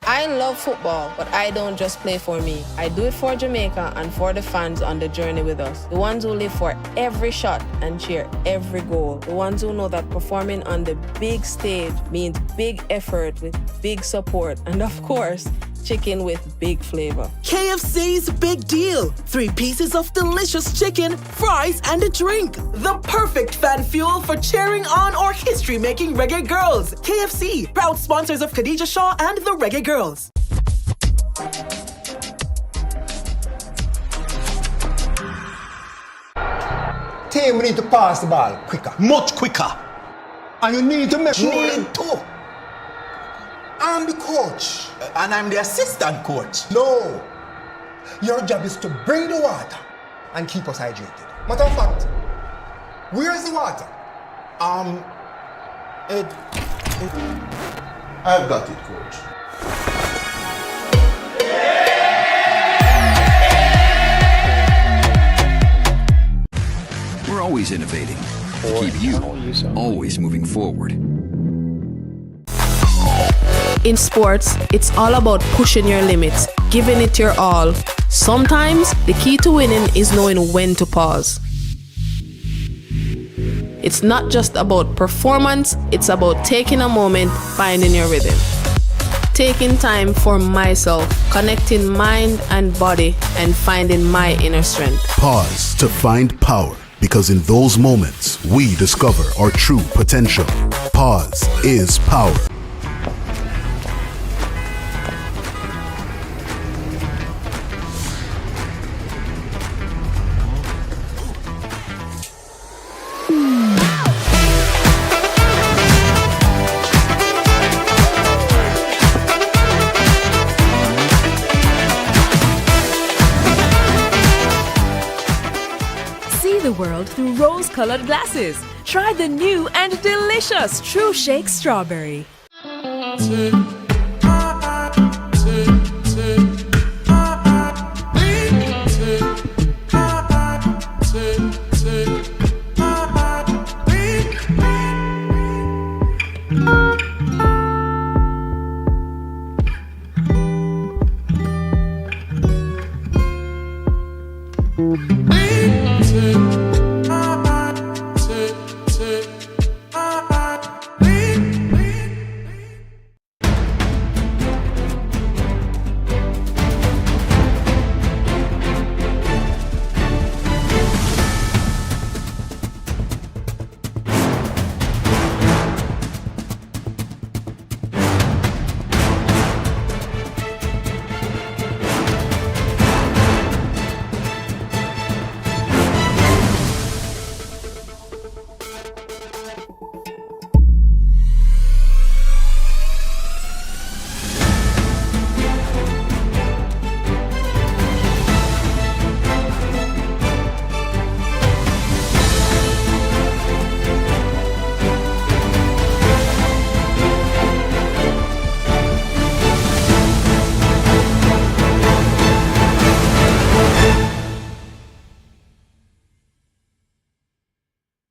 I love football, but I don't just play for me. I do it for Jamaica and for the fans on the journey with us. The ones who live for every shot and cheer every goal. The ones who know that performing on the big stage means big effort with big support. And of course, chicken with big flavor. KFC's big deal. 3 pieces of delicious chicken, fries, and a drink. The perfect fan fuel for cheering on or history-making reggae girls. KFC, proud sponsors of Khadija Shaw and the Reggae Girls. Team, we need to pass the ball quicker. Much quicker. And you need to make sure. Need to. I'm the coach. And I'm the assistant coach. No. Your job is to bring the water and keep us hydrated. Matter of fact, where's the water? I've got it, coach. We're always innovating to keep you always moving forward. In sports, it's all about pushing your limits, giving it your all. Sometimes, the key to winning is knowing when to pause. It's not just about performance, it's about taking a moment, finding your rhythm. Taking time for myself, connecting mind and body, and finding my inner strength. Pause to find power, because in those moments, we discover our true potential. Pause is power. See the world through rose-colored glasses. Try the new and delicious True Shake Strawberry.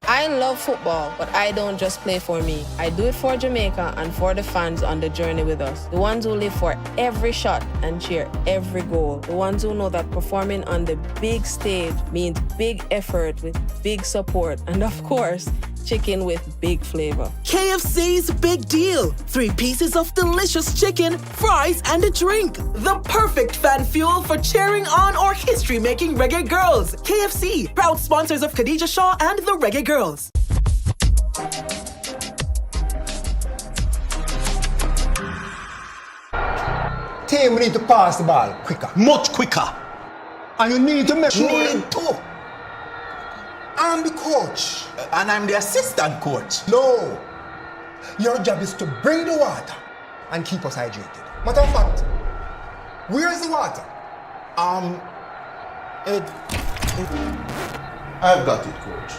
I love football, but I don't just play for me. I do it for Jamaica and for the fans on the journey with us. The ones who live for every shot and cheer every goal. The ones who know that performing on the big stage means big effort with big support. And of course, chicken with big flavor. KFC's big deal. 3 pieces of delicious chicken, fries, and a drink. The perfect fan fuel for cheering on or history-making reggae girls. KFC, proud sponsors of Khadija Shaw and the Reggae Girls. Team, we need to pass the ball quicker. Much quicker. And you need to make sure. Need to. I'm the coach. And I'm the assistant coach. No. Your job is to bring the water and keep us hydrated. Matter of fact, where's the water? I've got it, coach.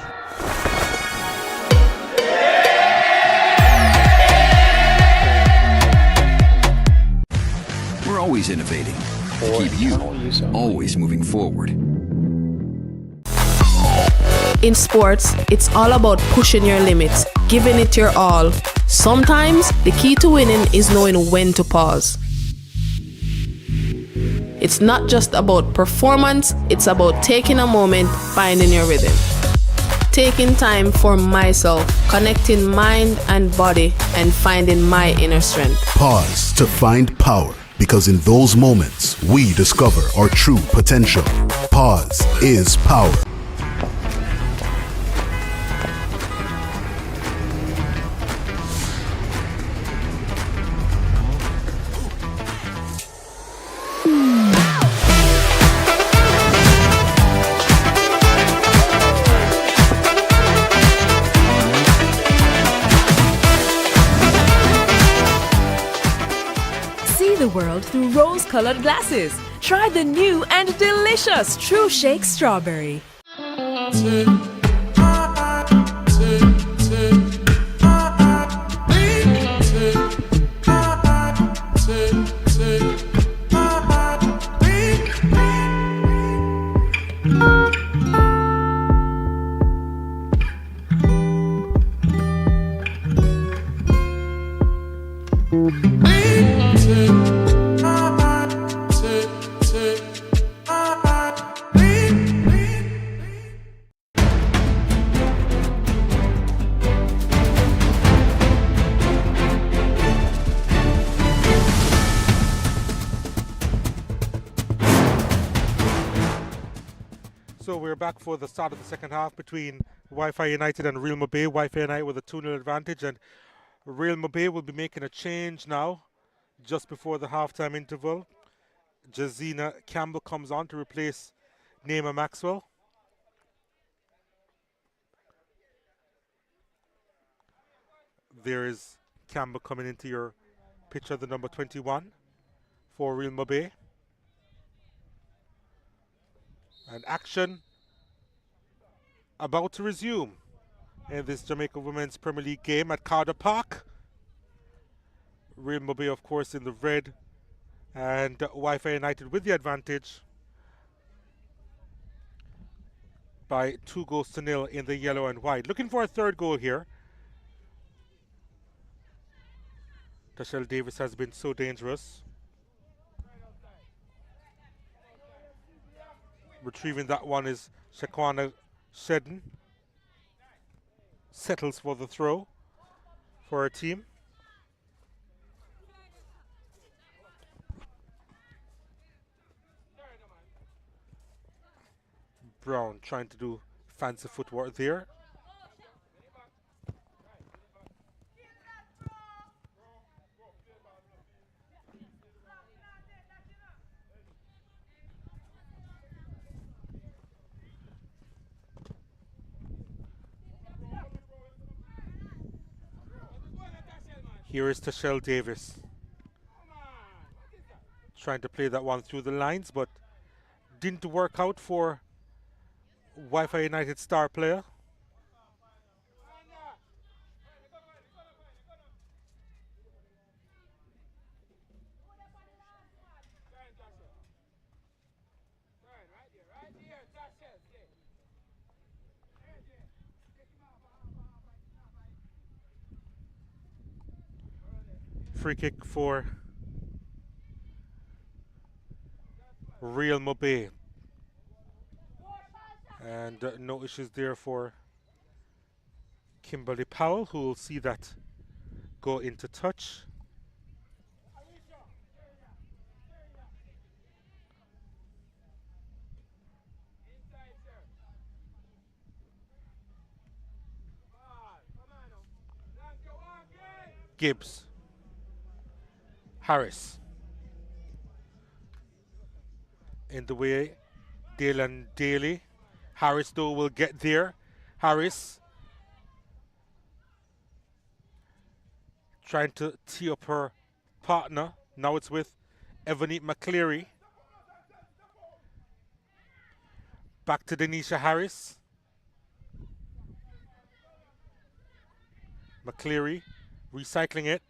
We're always innovating to keep you always moving forward. In sports, it's all about pushing your limits, giving it your all. Sometimes, the key to winning is knowing when to pause. It's not just about performance, it's about taking a moment, finding your rhythm. Taking time for myself, connecting mind and body, and finding my inner strength. Pause to find power, because in those moments, we discover our true potential. Pause is power. The world through rose-colored glasses. Try the new and delicious True Shake Strawberry. So we're back for the start of the second half between Wi-Fi United and Real Mobay. Wi-Fi United with a 2-0 advantage, and Real Mobay will be making a change now just before the halftime interval. Jazina Campbell comes on to replace Naima Maxwell. There is Campbell coming into your picture, the number 21 for Real Mobay. And action about to resume in this Jamaica Women's Premier League game at Carter Park. Real Mobay, of course, in the red, and Wi-Fi United with the advantage by 2-0 in the yellow and white. Looking for a third goal here. Tashel Davis has been so dangerous. Retrieving that one is Shaquana Shedden. Settles for the throw for her team. Brown trying to do fancy footwork there. Here is Tashel Davis. Trying to play that one through the lines, but didn't work out for Wi-Fi United star player. Free kick for Real Mobay. And no issues there for Kimberly Powell, who will see that go into touch. Gibbs. Harris. In the way, Dylan Daly. Harris though will get there. Harris trying to tee up her partner. Now it's with Evanie McCleary. Back to Denisha Harris. McCleary recycling it.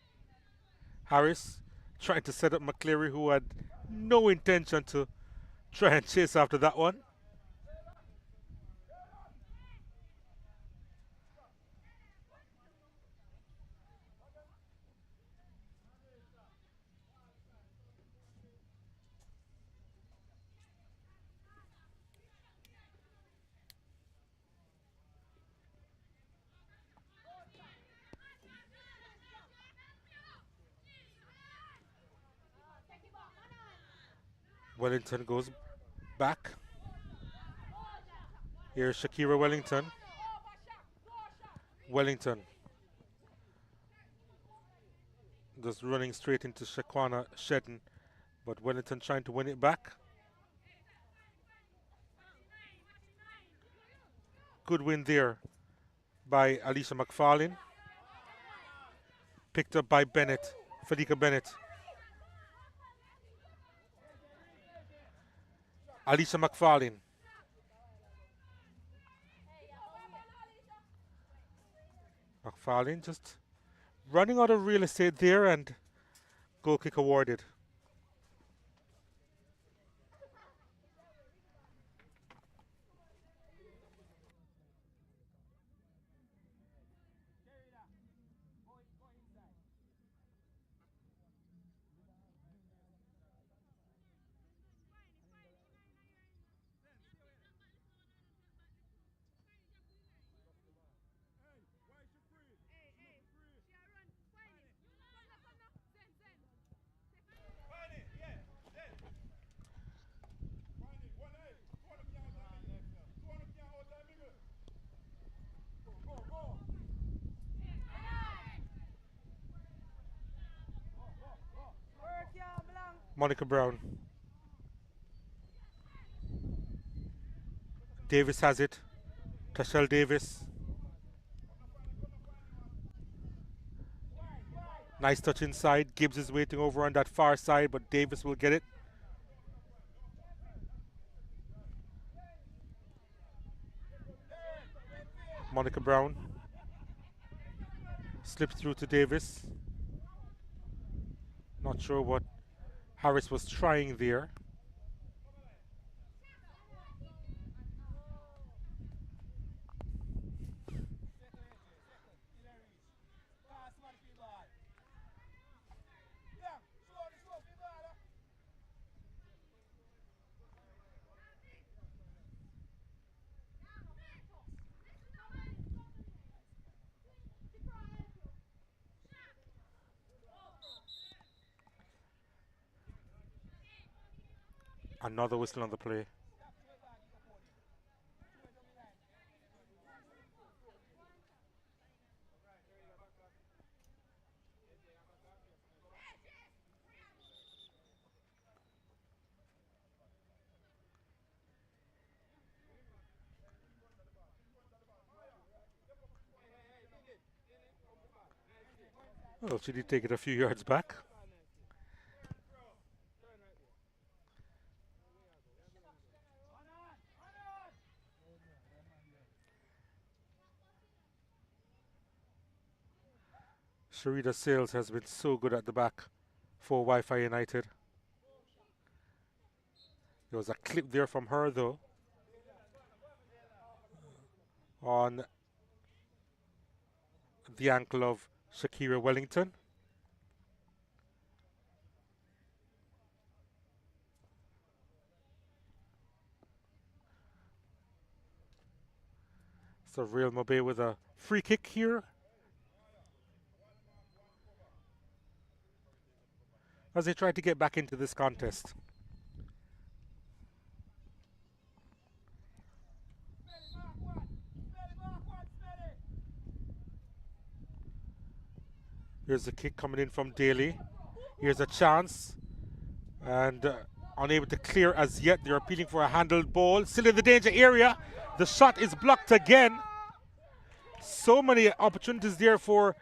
Harris trying to set up McCleary, who had no intention to try and chase after that one. Wellington goes back. Here's Shakira Wellington. Wellington just running straight into Shaquana Shedden, but Wellington trying to win it back. Good win there by Alicia McFarlane. Picked up by Bennett, Fadika Bennett. Alicia McFarlane. McFarlane just running out of real estate there, and goal kick awarded. Monica Brown. Davis has it. Tashel Davis. Nice touch inside. Gibbs is waiting over on that far side, but Davis will get it. Monica Brown. Slips through to Davis. Not sure what Harris was trying there. Another whistle on the play. Well, she did take it a few yards back. Sharita Sales has been so good at the back for Wi-Fi United. There was a clip there from her though on the ankle of Shakira Wellington. So Real Mobay with a free kick here. As they try to get back into this contest. Here's a kick coming in from Daly. Here's a chance. And unable to clear as yet. They're appealing for a handled ball. Still in the danger area. The shot is blocked again. So many opportunities there for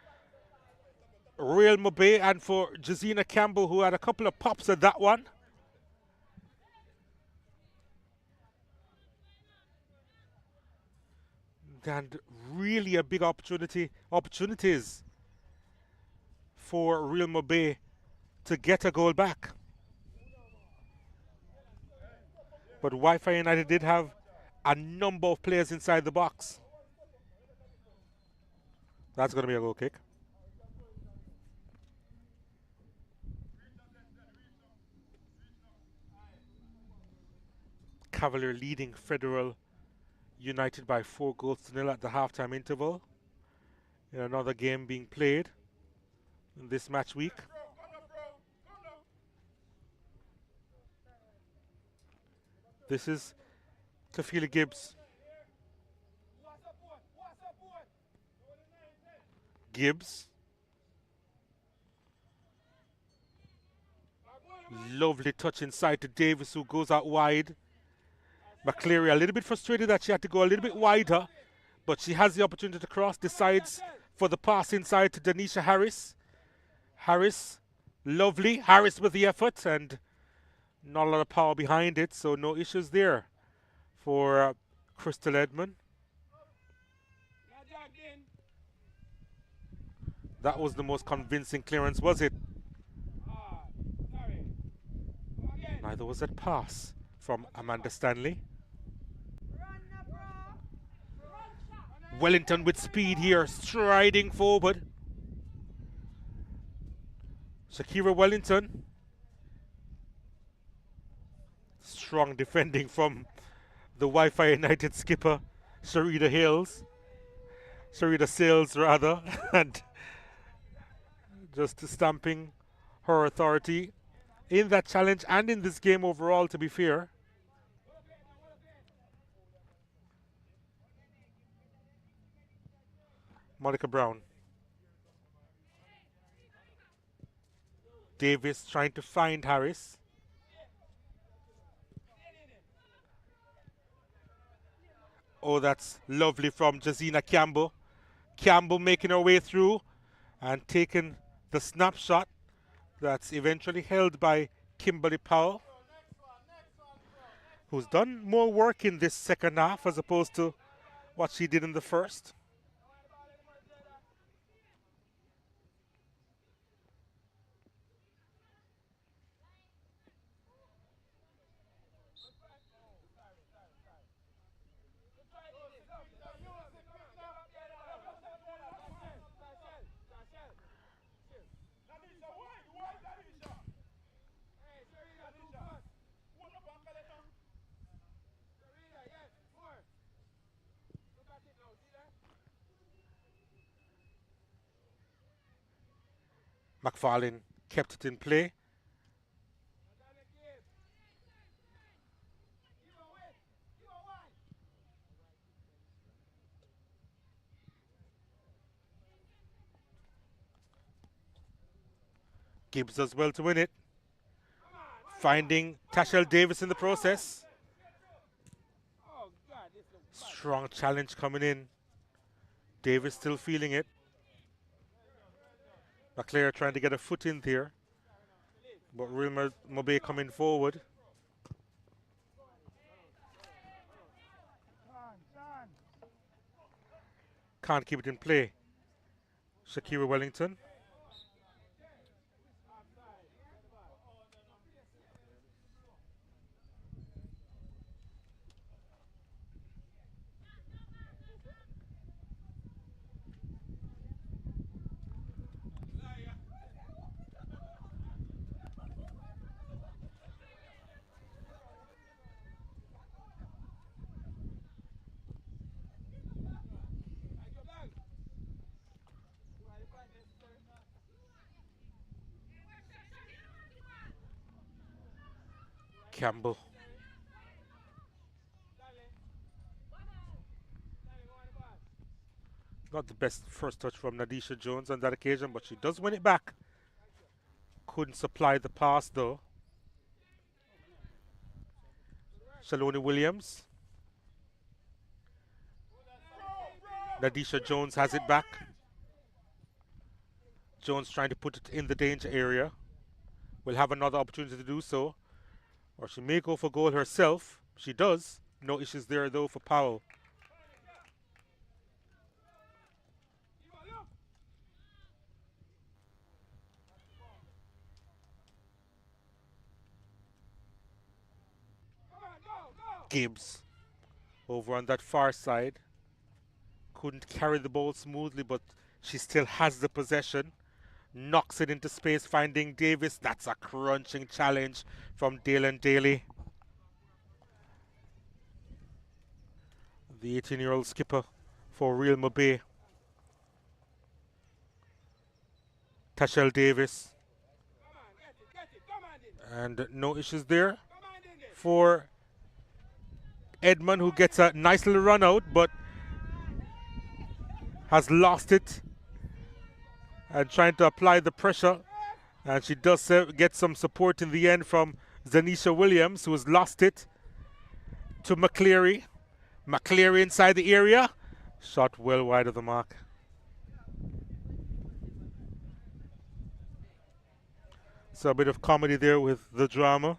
Real Mobay and for Jazina Campbell, who had a couple of pops at that one. And really a big opportunities for Real Mobay to get a goal back. But Wi-Fi United did have a number of players inside the box. That's going to be a goal kick. Cavalier leading Federal United by 4-0 at the halftime interval. In another game being played in this match week. This is Kafila Gibbs. Gibbs. Lovely touch inside to Davis, who goes out wide. McCleary a little bit frustrated that she had to go a little bit wider, but she has the opportunity to cross, decides for the pass inside to Danisha Harris. Harris, lovely. Harris with the effort and not a lot of power behind it, so no issues there for Crystal Edmond. That was the most convincing clearance, was it? Neither was that pass from Amanda Stanley. Wellington with speed here, striding forward. Shakira Wellington. Strong defending from the Wi-Fi United skipper, Sharita Sales rather, and just stamping her authority in that challenge and in this game overall, to be fair. Monica Brown. Davis trying to find Harris. Oh, that's lovely from Jazina Campbell. Campbell making her way through and taking the snapshot that's eventually held by Kimberly Powell, who's done more work in this second half as opposed to what she did in the first. McFarlane kept it in play. Gibbs does well to win it. Finding Tashel Davis in the process. Strong challenge coming in. Davis still feeling it. McClare trying to get a foot in there. But Real Mobay coming forward. Can't keep it in play. Shakira Wellington. Campbell. Not the best first touch from Nadisha Jones on that occasion, but she does win it back. Couldn't supply the pass though. Shaloni Williams. Nadisha Jones has it back. Jones trying to put it in the danger area. Will have another opportunity to do so. Or she may go for goal herself. She does. No issues there though for Powell. Gibbs over on that far side. Couldn't carry the ball smoothly, but she still has the possession. Knocks it into space, finding Davis. That's a crunching challenge from Dalen Daly. The 18-year-old skipper for Real Mobay. Tashel Davis. And no issues there for Edmund, who gets a nice little run out, but has lost it and trying to apply the pressure. And she does get some support in the end from Zanisha Williams, who has lost it to McCleary. McCleary inside the area. Shot well wide of the mark. So a bit of comedy there with the drama.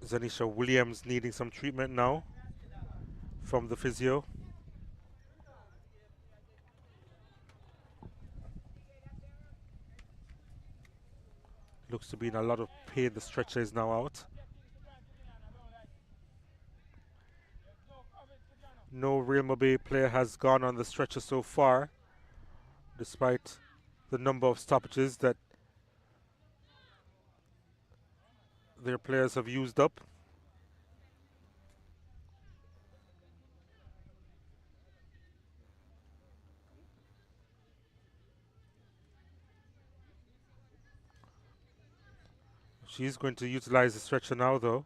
Zanisha Williams needing some treatment now from the physio. Looks to be in a lot of pain. The stretcher is now out. No Real Mobay player has gone on the stretcher so far, despite the number of stoppages that their players have used up. She's going to utilize the stretcher now, though.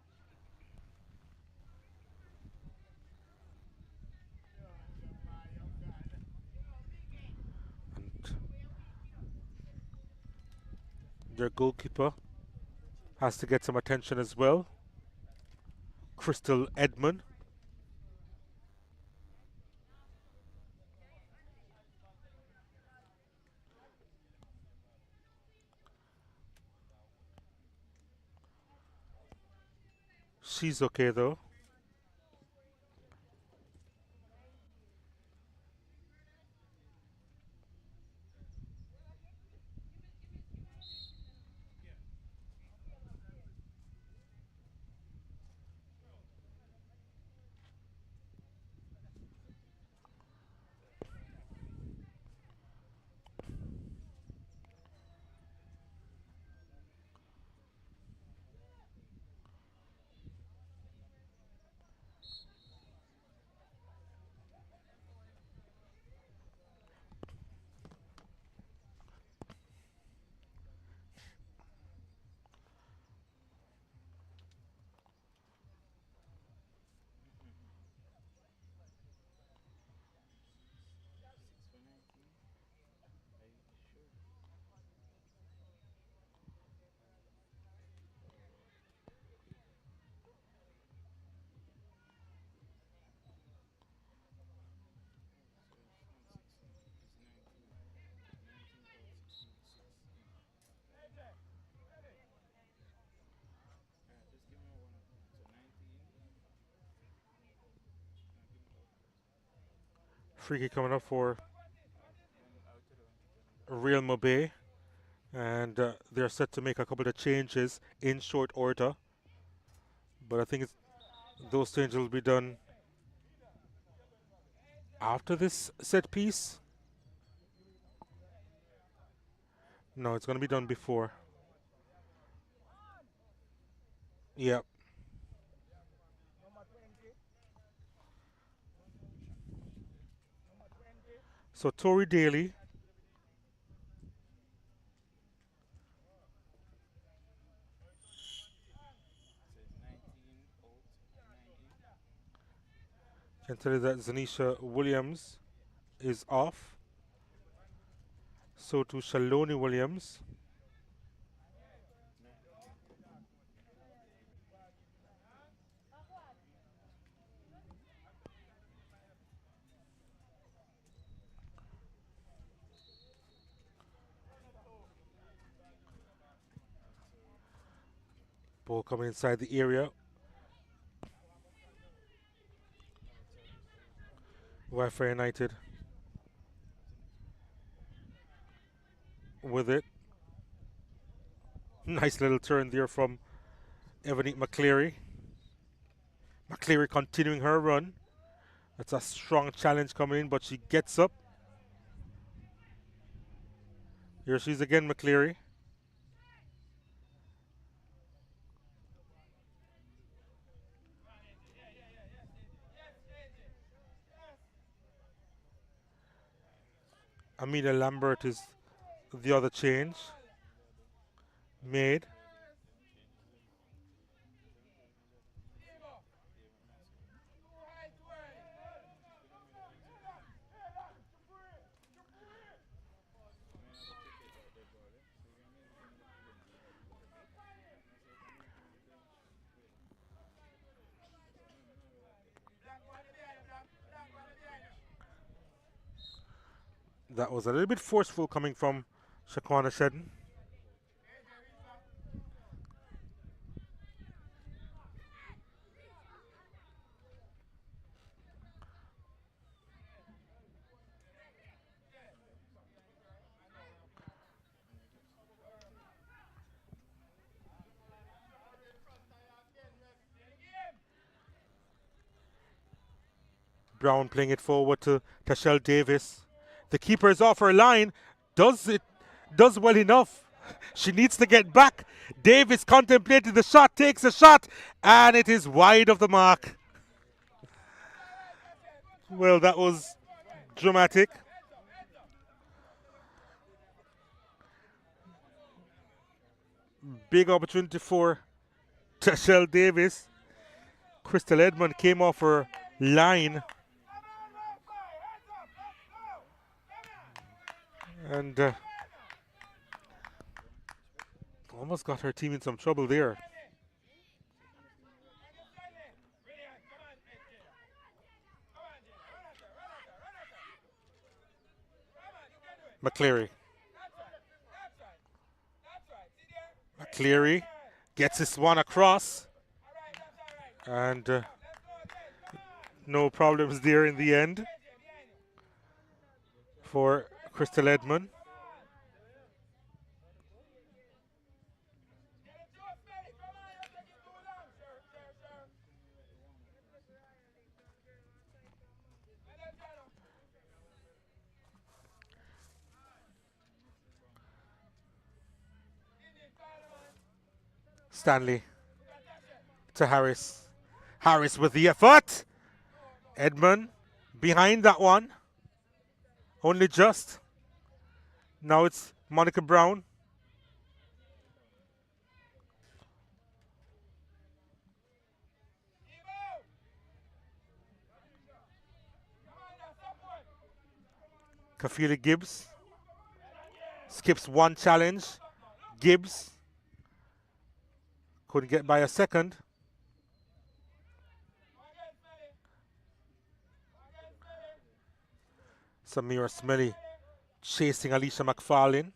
And their goalkeeper has to get some attention as well. Crystal Edmund. She's okay though. Free kick coming up for Real Mobay. And they're set to make a couple of changes in short order. But I think those changes will be done after this set piece. No, it's going to be done before. Yep. So Tory Daly. Can tell you that Zanisha Williams is off. So too Shaloni Williams. Ball coming inside the area. Wifi United with it. Nice little turn there from Evanique McCleary. McCleary continuing her run. That's a strong challenge coming in, but she gets up. Here she's again, McCleary. Amina Lambert is the other change made. That was a little bit forceful coming from Shaquana Shedden. Brown playing it forward to Tashelle Davis. The keeper is off her line. Does well enough. She needs to get back. Davis contemplated the shot, takes a shot, and it is wide of the mark. Well, that was dramatic. Big opportunity for Tashelle Davis. Crystal Edmond came off her line. And almost got her team in some trouble there. McCleary. McCleary gets this one across. And no problems there in the end for Crystal Edmond. Stanley to Harris. Harris with the effort. Edmond behind that one. Only just. Now it's Monica Brown. Kafili Gibbs skips one challenge. Gibbs couldn't get by a second. Samira Smelly chasing Alicia McFarlane.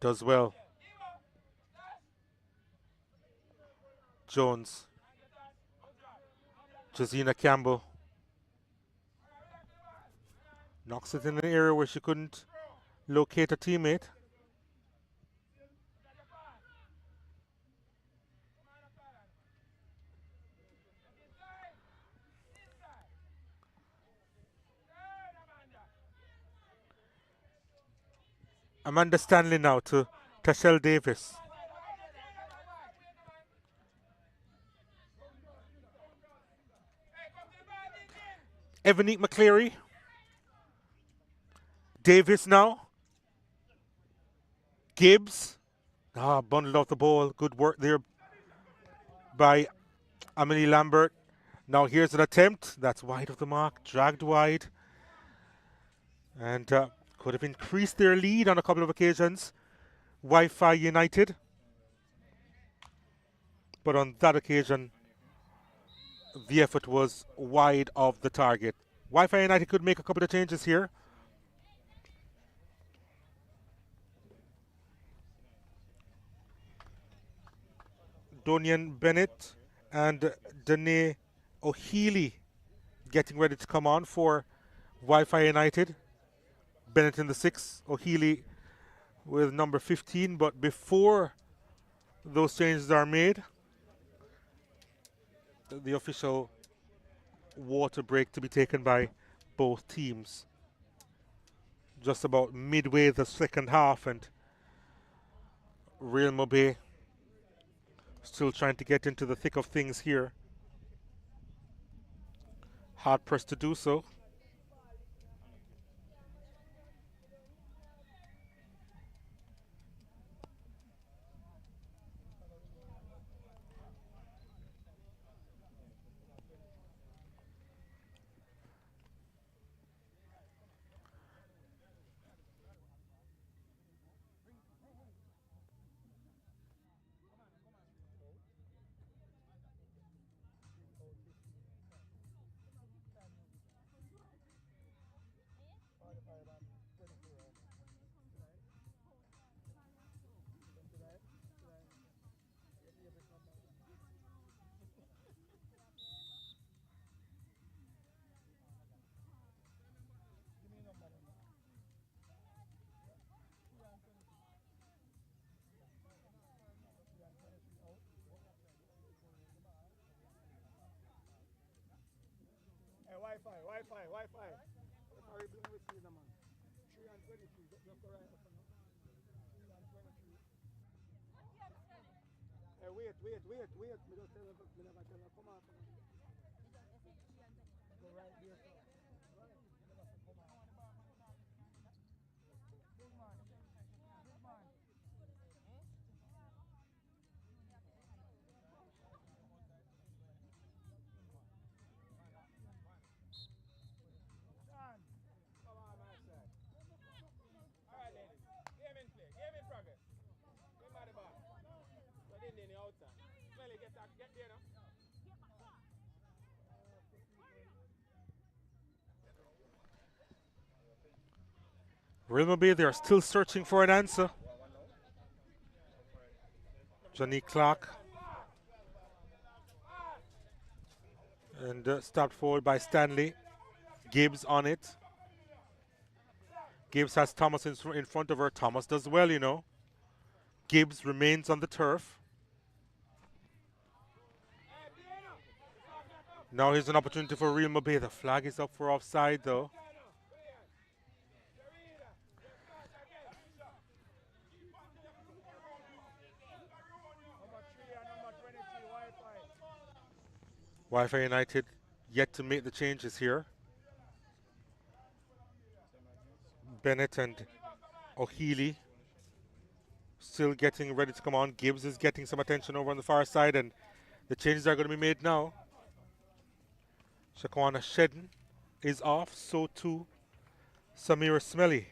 Does well. Jones. Josina Campbell. Knocks it in an area where she couldn't locate a teammate. Amanda Stanley now to Tashelle Davis. Evanique McCleary. Davis now. Gibbs. Bundled off the ball. Good work there by Amelie Lambert. Now here's an attempt. That's wide of the mark. Dragged wide. And could have increased their lead on a couple of occasions. Wi-Fi United. But on that occasion, the effort was wide of the target. Wi-Fi United could make a couple of changes here. Donian Bennett and Danae O'Healy getting ready to come on for Wi-Fi United. Bennett in the 6, O'Healy with number 15. But before those changes are made, the official water break to be taken by both teams. Just about midway the second half, and Real Mobay still trying to get into the thick of things here. Hard pressed to do so. Wi-Fi. Sorry, bring with you, man. 3 and 23, just the right up and 3 and 23. Hey, wait. Me just tell them, me never tell them, come on. Go right there, sir. Right, never say, come on. Big man. Real Mobay, they are still searching for an answer. Johnny Clark. And stopped forward by Stanley. Gibbs on it. Gibbs has Thomas in front of her. Thomas does well, you know. Gibbs remains on the turf. Now here's an opportunity for Real Mobay. The flag is up for offside, though. Wi-Fi United yet to make the changes here. Bennett and O'Healy still getting ready to come on. Gibbs is getting some attention over on the far side, and the changes are going to be made now. Shaquana Shedden is off, so too Samira Smelly.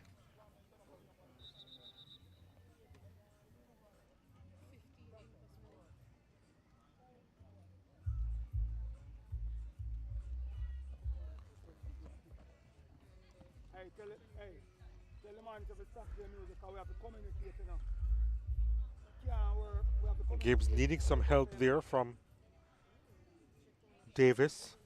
Tell the man to stop their music, we have to communicate now. Gibbs needing some help there from Davis.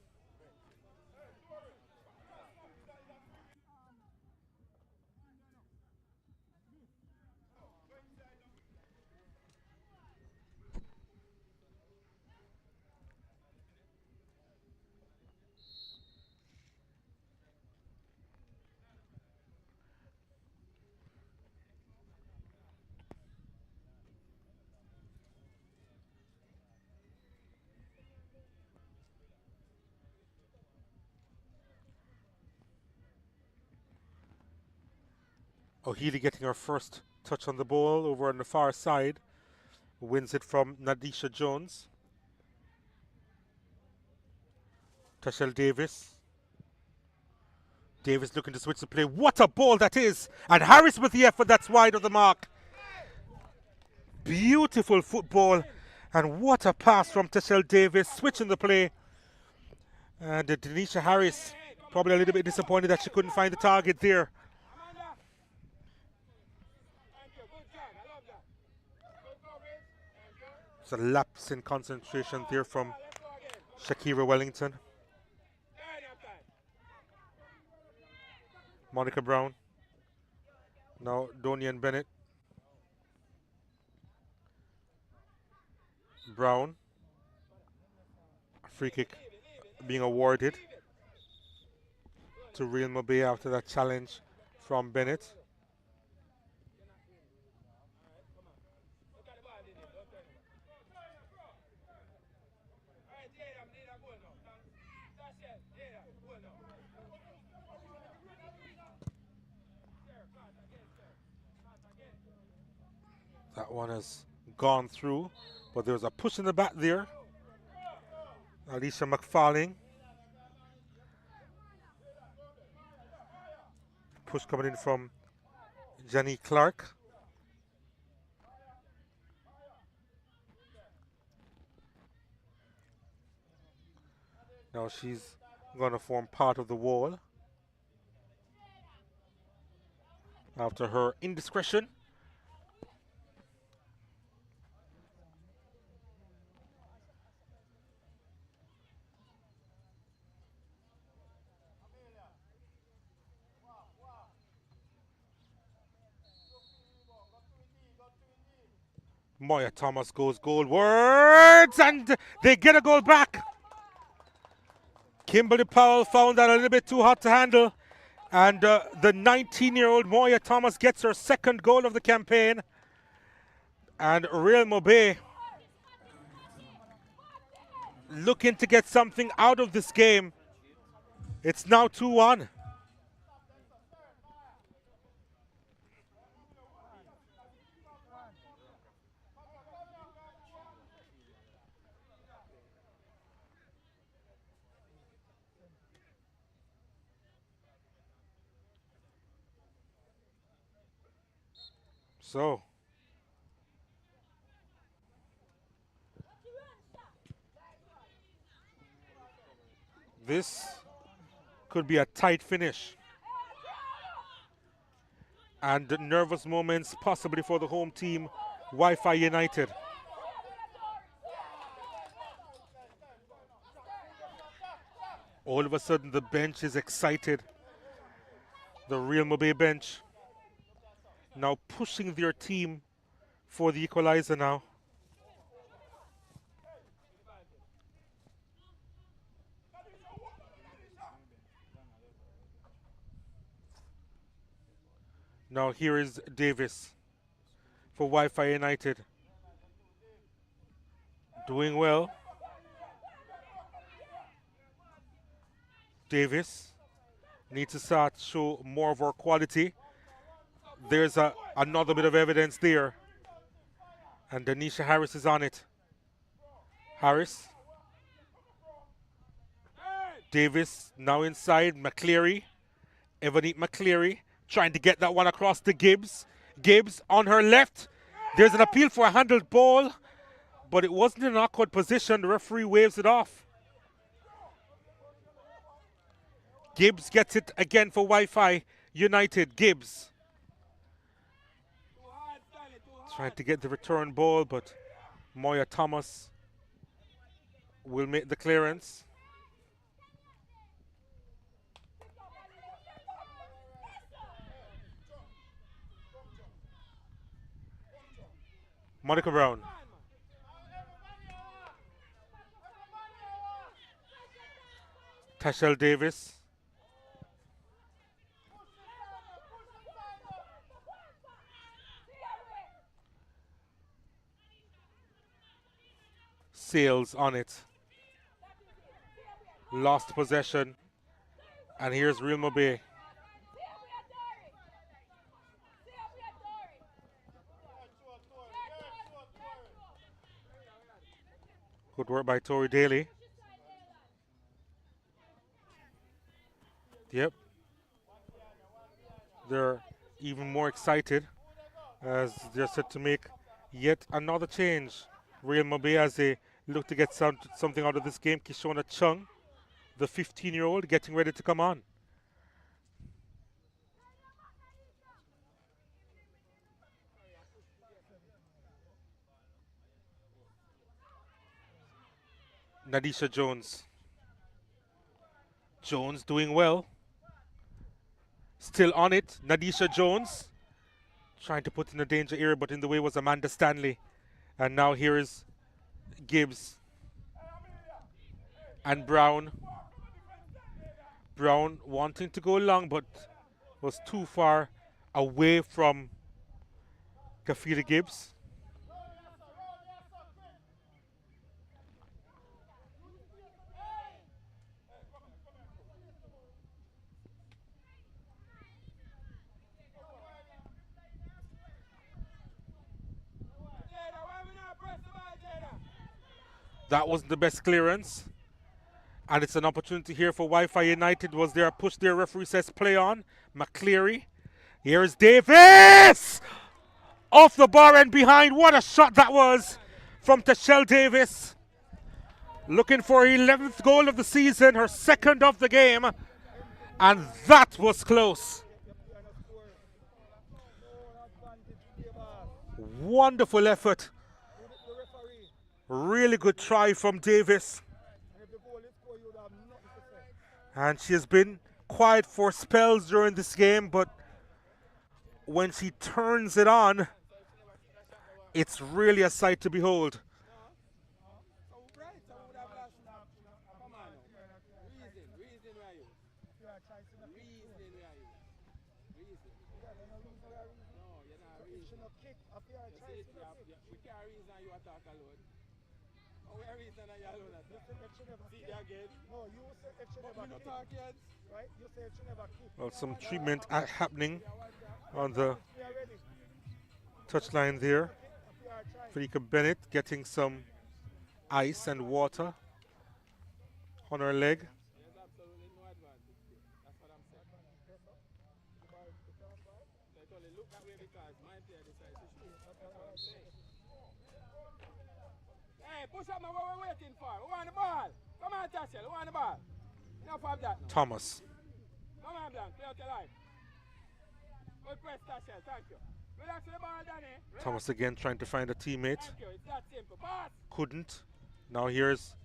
O'Healy getting her first touch on the ball over on the far side. Wins it from Nadisha Jones. Tashel Davis. Davis looking to switch the play. What a ball that is! And Harris with the effort, that's wide of the mark. Beautiful football. And what a pass from Tashel Davis, switching the play. And Denisha Harris, probably a little bit disappointed that she couldn't find the target there. It's a lapse in concentration there from Shakira Wellington. Monica Brown. Now Donian Bennett. Brown. Free kick being awarded to Real Mobay after that challenge from Bennett. That one has gone through, but there was a push in the back there. Alicia McFarling. Push coming in from Jenny Clark. Now she's going to form part of the wall after her indiscretion. Moya Thomas goes goalwards and they get a goal back. Kimberly Powell found that a little bit too hot to handle. And the 19-year-old Moya Thomas gets her second goal of the campaign. And Real Mobay looking to get something out of this game. It's now 2-1. So, this could be a tight finish. And nervous moments possibly for the home team, Wi-Fi United. All of a sudden the bench is excited. The Real Mobay bench now pushing their team for the equalizer now. Now here is Davis for Wi-Fi United. Doing well. Davis needs to start to show more of her quality. There's another bit of evidence there. And Denisha Harris is on it. Harris. Davis now inside. McCleary. Ebony McCleary trying to get that one across to Gibbs. Gibbs on her left. There's an appeal for a handled ball, but it wasn't in an awkward position. The referee waves it off. Gibbs gets it again for Wi-Fi United. Gibbs trying to get the return ball, but Moya Thomas will make the clearance. Monica Brown. Tashel Davis. Sails on it. Lost possession. And here's Real Mobay. Good work by Tory Daly. Yep. They're even more excited as they're set to make yet another change. Real Mobay as they look to get something out of this game. Kishona Chung, the 15-year-old, getting ready to come on. Nadisha Jones. Jones doing well. Still on it. Nadisha Jones trying to put in a danger area, but in the way was Amanda Stanley. And now here is Gibbs and Brown. Brown wanting to go long, but was too far away from Kafila Gibbs. That wasn't the best clearance. And it's an opportunity here for Wi-Fi United. Was there a push there? Referee says play on. McCleary. Here's Davis! Off the bar and behind. What a shot that was from Tashelle Davis. Looking for her 11th goal of the season, her second of the game. And that was close. Wonderful effort. Really good try from Davis. And she has been quiet for spells during this game, but when she turns it on, it's really a sight to behold. Well, some treatment happening on the touchline there. Frederica Bennett getting some ice and water on her leg. Hey, push up, man. What we're waiting for? We want the ball. Come on, Tashelle. We want the ball. Enough of that. Thomas. Come on, Blanc. Play out your line. Good press, Tashelle. Thank you. Relax the ball, Danny. Relax. Thomas again trying to find a teammate. Thank you. It's that simple. Pass. Couldn't. Now here's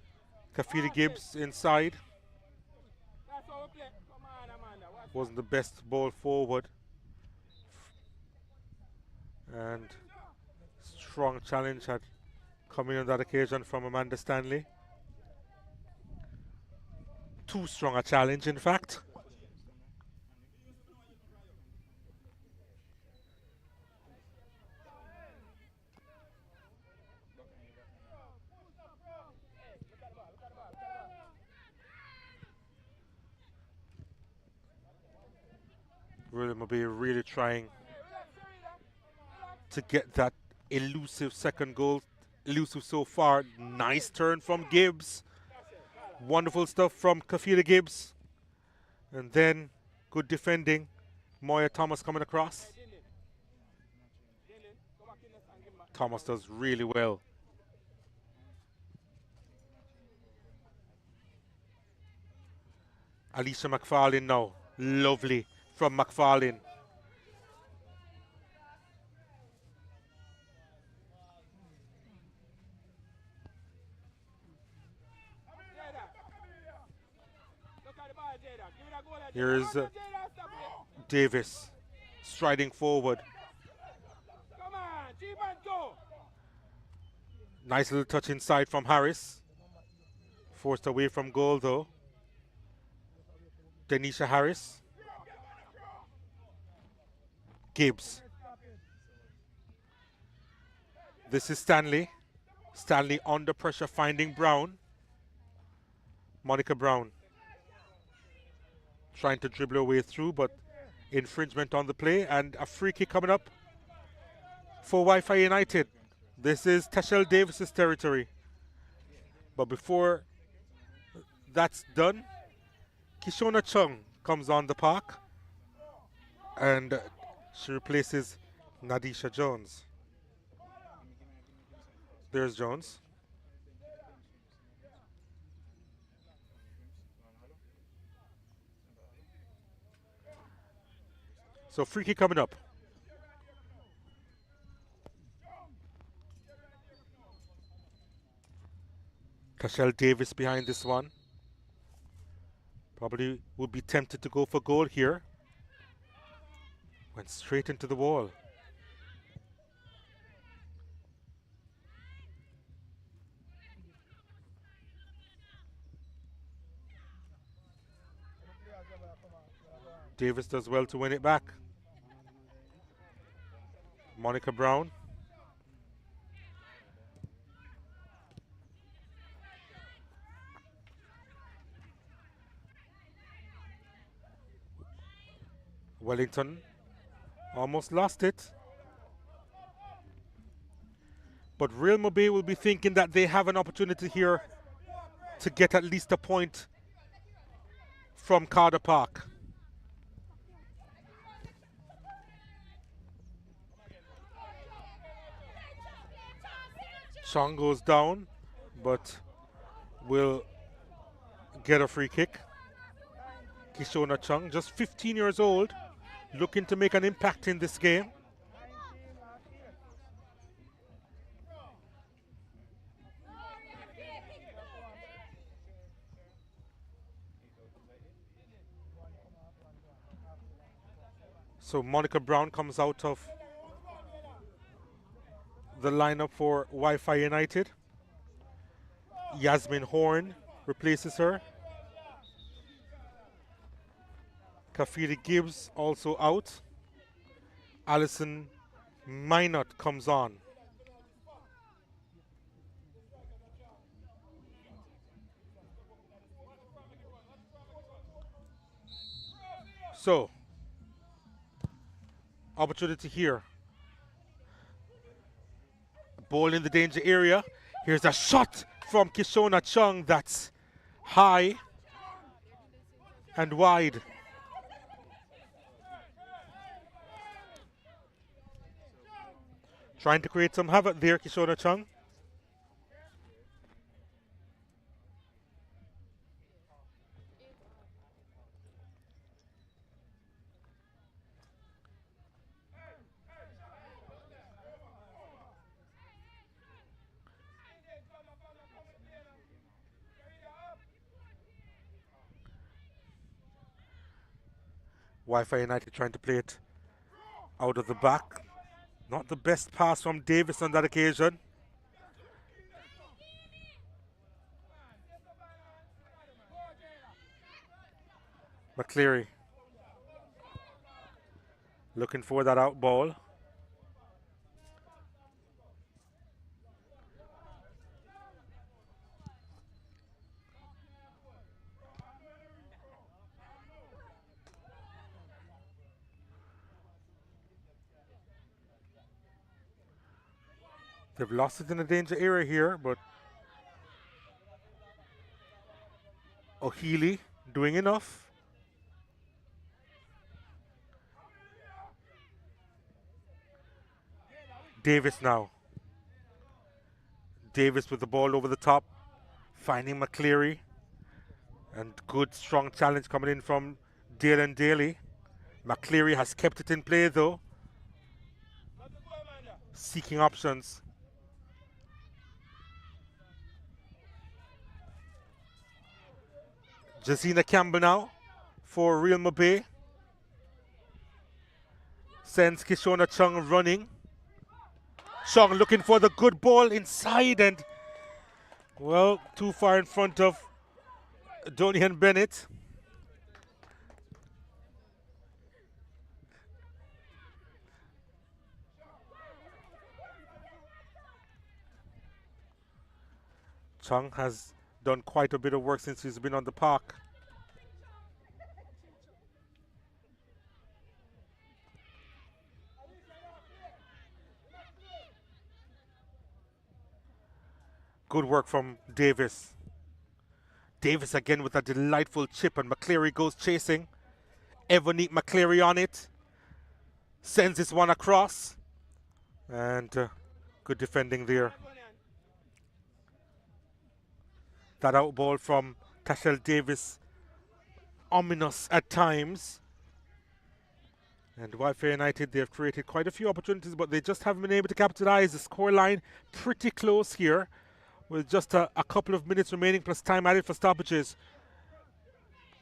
Kafila Gibbs inside. That's how we play. Come on, Amanda. Wasn't the best ball forward. And strong challenge had come in on that occasion from Amanda Stanley. Too strong a challenge, in fact. Really trying to get that elusive second goal. Elusive so far. Nice turn from Gibbs. Wonderful stuff from Kafila Gibbs. And then good defending. Moya Thomas coming across. Thomas does really well. Alicia McFarlane now. Lovely from McFarlane. Here's Davis striding forward. Nice little touch inside from Harris. Forced away from goal though. Denisha Harris. Gibbs. This is Stanley. Stanley under pressure finding Brown. Monica Brown. Trying to dribble her way through, but infringement on the play, and a free kick coming up for Wi-Fi United. This is Tashelle Davis's territory. But before that's done, Kishona Chung comes on the park and she replaces Nadisha Jones. There's Jones. So free kick coming up. Cashel Davis behind this one. Probably would be tempted to go for goal here. Went straight into the wall. Davis does well to win it back. Monica Brown. Wellington almost lost it. But Real Mobay will be thinking that they have an opportunity here to get at least a point from Carter Park. Chong goes down, but will get a free kick. Kishona Chung, just 15 years old, looking to make an impact in this game. So Monica Brown comes out of the lineup for Wi-Fi United. Yasmin Horn replaces her. Kafiri Gibbs also out. Alison Minot comes on. So, opportunity here. Ball in the danger area. Here's a shot from Kishona Chung that's high and wide. Trying to create some havoc there, Kishona Chung. Wi-Fi United trying to play it out of the back. Not the best pass from Davis on that occasion. McCleary looking for that out ball. They've lost it in the danger area here, but O'Healy doing enough. Davis now. Davis with the ball over the top, finding McCleary. And good, strong challenge coming in from Dalen Daly. McCleary has kept it in play though. Seeking options. Jazina Campbell now for Real Mobay. Sends Kishona Chung running. Chung looking for the good ball inside and, well, too far in front of Donian Bennett. Chung has done quite a bit of work since he's been on the park. Good work from Davis. Davis again with a delightful chip, and McCleary goes chasing. Evanique McCleary on it. Sends this one across. And good defending there. That out ball from Tashel Davis, ominous at times. And Wifi United, they've created quite a few opportunities, but they just haven't been able to capitalize. The scoreline pretty close here, with just a couple of minutes remaining plus time added for stoppages.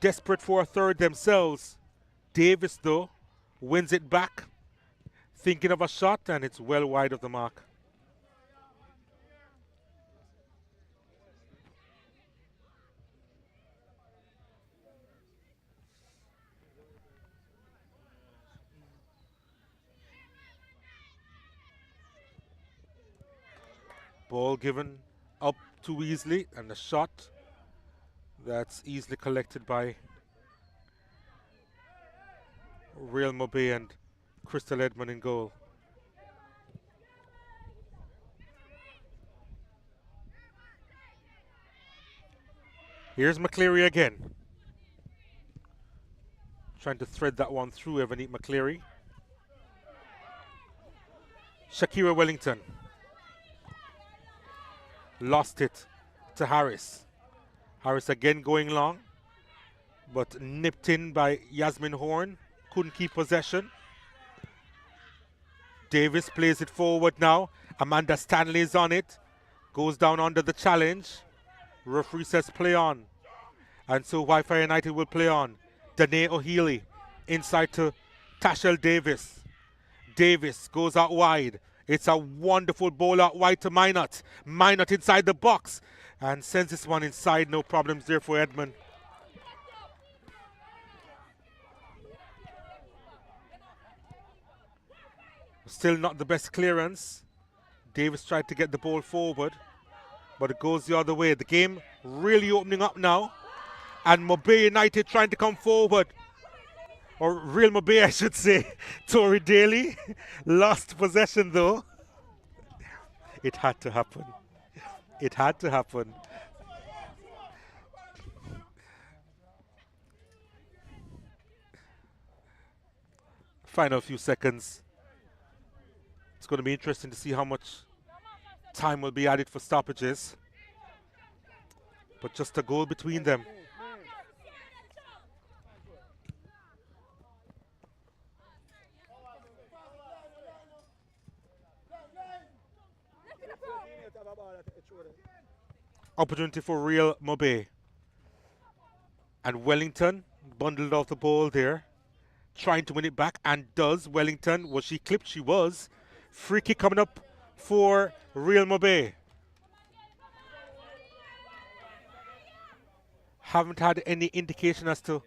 Desperate for a third themselves. Davis, though, wins it back. Thinking of a shot, and it's well wide of the mark. Ball given up too easily, and a shot that's easily collected by Real Mobay and Crystal Edmond in goal. Here's McCleary again. Trying to thread that one through Evanique McCleary. Shakira Wellington. Lost it to Harris. Harris again going long, but nipped in by Yasmin Horn. Couldn't keep possession. Davis plays it forward now. Amanda Stanley is on it. Goes down under the challenge. Referee says play on. And so Wifi United will play on. Danae O'Healy inside to Tashel Davis. Davis goes out wide. It's a wonderful ball out wide to Minot. Minot inside the box and sends this one inside. No problems there for Edmond. Still not the best clearance. Davis tried to get the ball forward, but it goes the other way. The game really opening up now. And Mobay United trying to come forward. Or Real Mobay, I should say. Tory Daly lost possession though. It had to happen. It had to happen. Final few seconds. It's going to be interesting to see how much time will be added for stoppages. But just a goal between them. Opportunity for Real Mobay. And Wellington bundled off the ball there. Trying to win it back, and does. Wellington, was she clipped? She was. Free kick coming up for Real Mobay. Haven't had any indication as to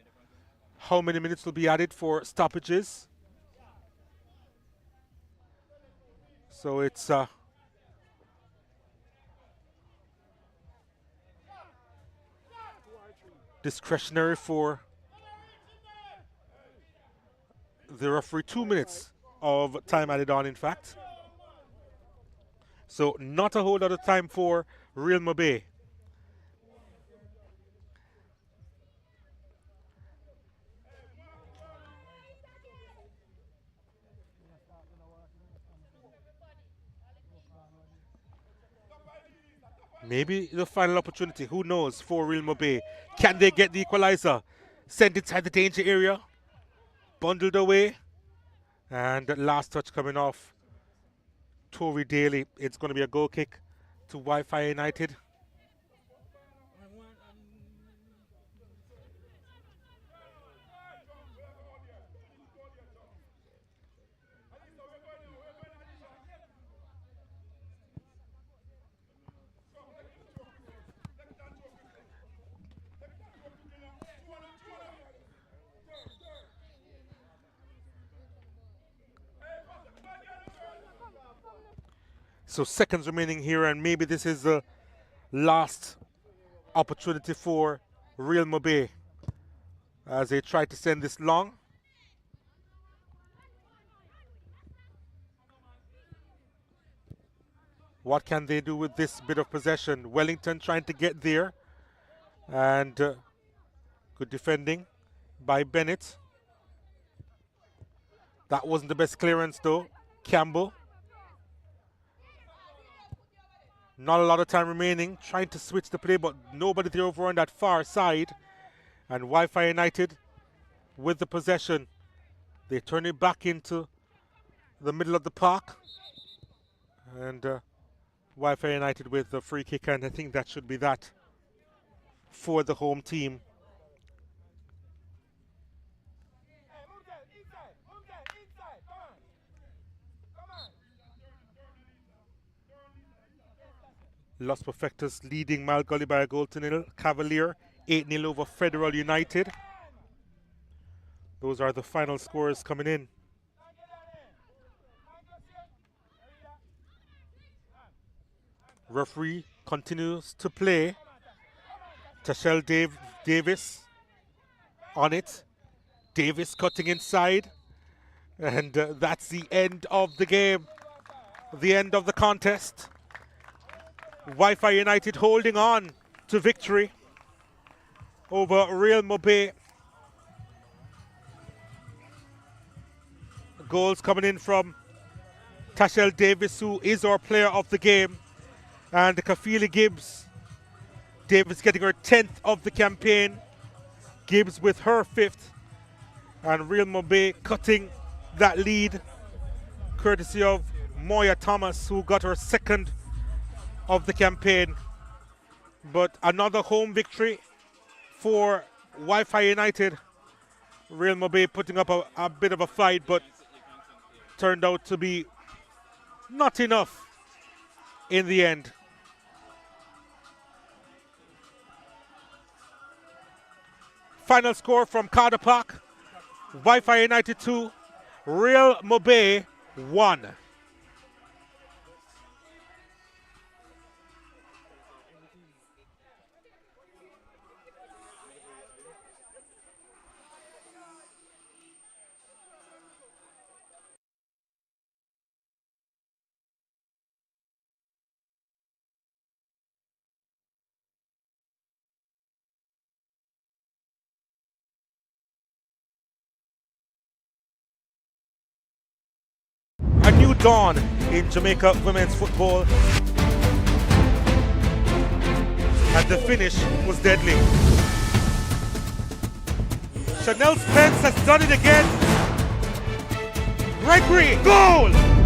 how many minutes will be added for stoppages. So it's discretionary for the referee. 2 minutes of time added on, in fact. So not a whole lot of time for Real Mobay. Maybe the final opportunity, who knows, for Real Mobay. Can they get the equalizer? Sent inside the danger area. Bundled away. And that last touch coming off Tory Daly. It's going to be a goal kick to Wifi United. So seconds remaining here, and maybe this is the last opportunity for Real Mobay as they try to send this long. What can they do with this bit of possession? Wellington trying to get there. And good defending by Bennett. That wasn't the best clearance though. Campbell. Not a lot of time remaining. Trying to switch the play, but nobody there over on that far side. And Wi-Fi United with the possession. They turn it back into the middle of the park. And Wi-Fi United with the free kick, and I think that should be that for the home team. Los Perfectos leading Malgully by a goal to nil. Cavalier 8-0 over Federal United. Those are the final scores coming in. Referee continues to play. Tashel Davis on it. Davis cutting inside. And that's the end of the game. The end of the contest. Wi-Fi United holding on to victory over Real Mobay. Goals coming in from Tashel Davis, who is our player of the game, and Kafili Gibbs. Davis getting her 10th of the campaign. Gibbs with her 5th. And Real Mobay cutting that lead, courtesy of Moya Thomas, who got her 2nd of the campaign. But another home victory for Wi-Fi United. Real Mobay putting up a bit of a fight, but turned out to be not enough in the end. Final score from Carter Park: Wi-Fi United 2, Real Mobay 1. A new dawn in Jamaica women's football, and the finish was deadly. Chanel Spence has done it again. Gregory, goal!